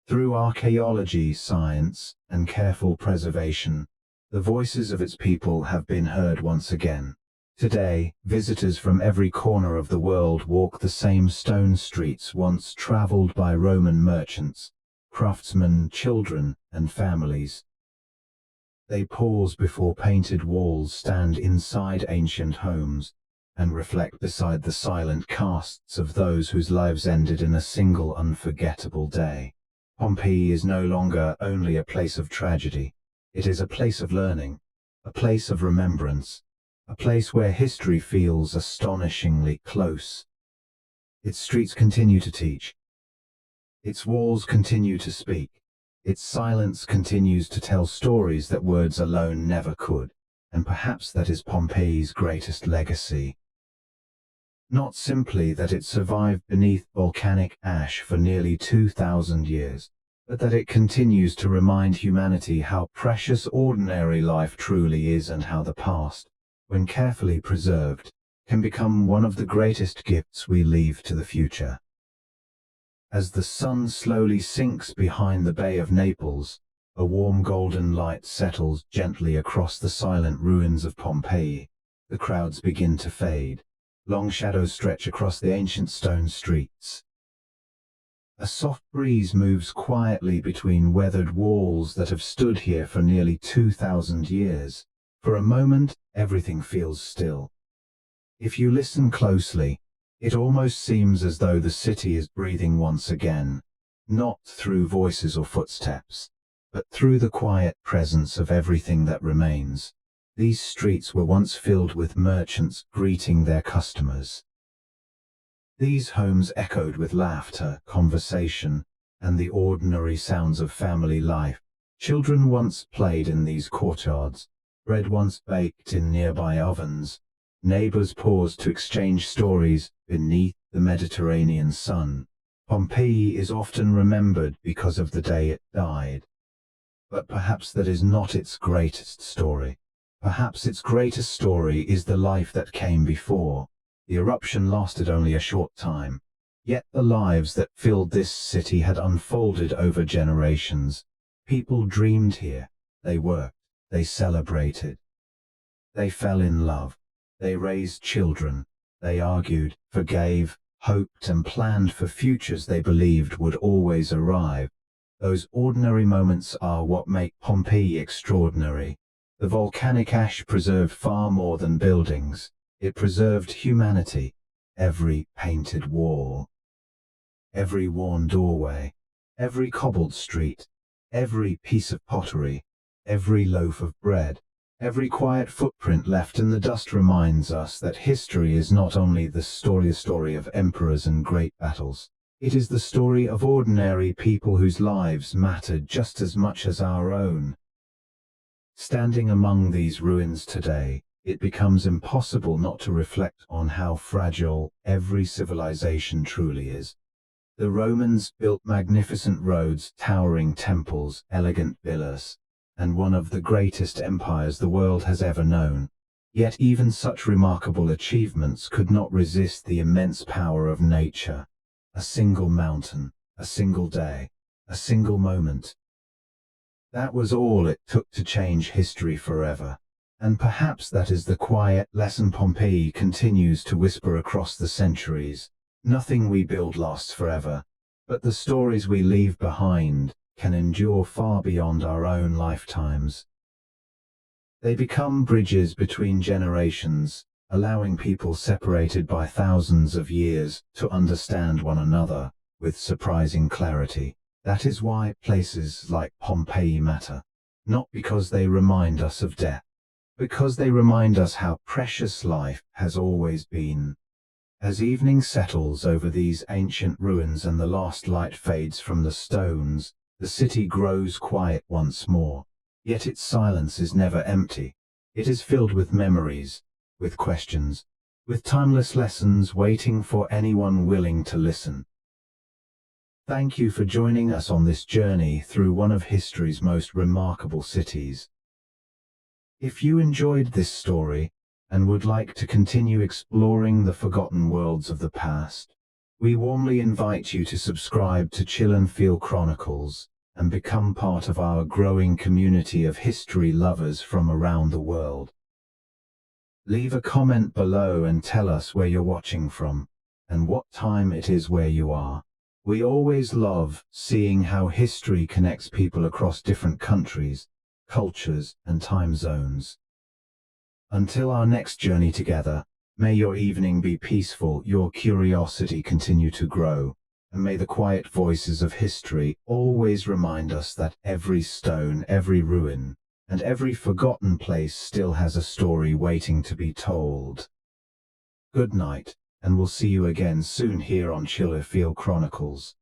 Through archaeology, science, and careful preservation, the voices of its people have been heard once again. Today, visitors from every corner of the world walk the same stone streets once traveled by Roman merchants, craftsmen, children, and families. They pause before painted walls, stand inside ancient homes, and reflect beside the silent casts of those whose lives ended in a single unforgettable day. Pompeii is no longer only a place of tragedy. It is a place of learning, a place of remembrance, a place where history feels astonishingly close. Its streets continue to teach. Its walls continue to speak. Its silence continues to tell stories that words alone never could. And perhaps that is Pompeii's greatest legacy. Not simply that it survived beneath volcanic ash for nearly 2,000 years, but that it continues to remind humanity how precious ordinary life truly is and how the past, when carefully preserved, can become one of the greatest gifts we leave to the future. As the sun slowly sinks behind the Bay of Naples, a warm golden light settles gently across the silent ruins of Pompeii. The crowds begin to fade. Long shadows stretch across the ancient stone streets. A soft breeze moves quietly between weathered walls that have stood here for nearly 2,000 years. For a moment, everything feels still. If you listen closely, it almost seems as though the city is breathing once again, not through voices or footsteps, but through the quiet presence of everything that remains. These streets were once filled with merchants greeting their customers. These homes echoed with laughter, conversation, and the ordinary sounds of family life. Children once played in these courtyards, bread once baked in nearby ovens. Neighbors paused to exchange stories beneath the Mediterranean sun. Pompeii is often remembered because of the day it died. But perhaps that is not its greatest story. Perhaps its greatest story is the life that came before. The eruption lasted only a short time. Yet the lives that filled this city had unfolded over generations. People dreamed here. They worked. They celebrated. They fell in love. They raised children. They argued, forgave, hoped and planned for futures they believed would always arrive. Those ordinary moments are what make Pompeii extraordinary. The volcanic ash preserved far more than buildings. It preserved humanity. Every painted wall, every worn doorway, every cobbled street, every piece of pottery, every loaf of bread, every quiet footprint left in the dust reminds us that history is not only the story of emperors and great battles. It is the story of ordinary people whose lives mattered just as much as our own. Standing among these ruins today, it becomes impossible not to reflect on how fragile every civilization truly is. The Romans built magnificent roads, towering temples, elegant villas, and one of the greatest empires the world has ever known. Yet even such remarkable achievements could not resist the immense power of nature. A single mountain, a single day, a single moment. That was all it took to change history forever. And perhaps that is the quiet lesson Pompeii continues to whisper across the centuries. Nothing we build lasts forever, but the stories we leave behind can endure far beyond our own lifetimes. They become bridges between generations, allowing people separated by thousands of years to understand one another with surprising clarity. That is why places like Pompeii matter, not because they remind us of death, because they remind us how precious life has always been. As evening settles over these ancient ruins and the last light fades from the stones, the city grows quiet once more. Yet its silence is never empty. It is filled with memories, with questions, with timeless lessons waiting for anyone willing to listen. Thank you for joining us on this journey through one of history's most remarkable cities. If you enjoyed this story, and would like to continue exploring the forgotten worlds of the past, we warmly invite you to subscribe to Chill and Feel Chronicles and become part of our growing community of history lovers from around the world. Leave a comment below and tell us where you're watching from, and what time it is where you are. We always love seeing how history connects people across different countries, cultures, and time zones. Until our next journey together, may your evening be peaceful, your curiosity continue to grow, and may the quiet voices of history always remind us that every stone, every ruin, and every forgotten place still has a story waiting to be told. Good night, and we'll see you again soon here on Chill and Feel Chronicles.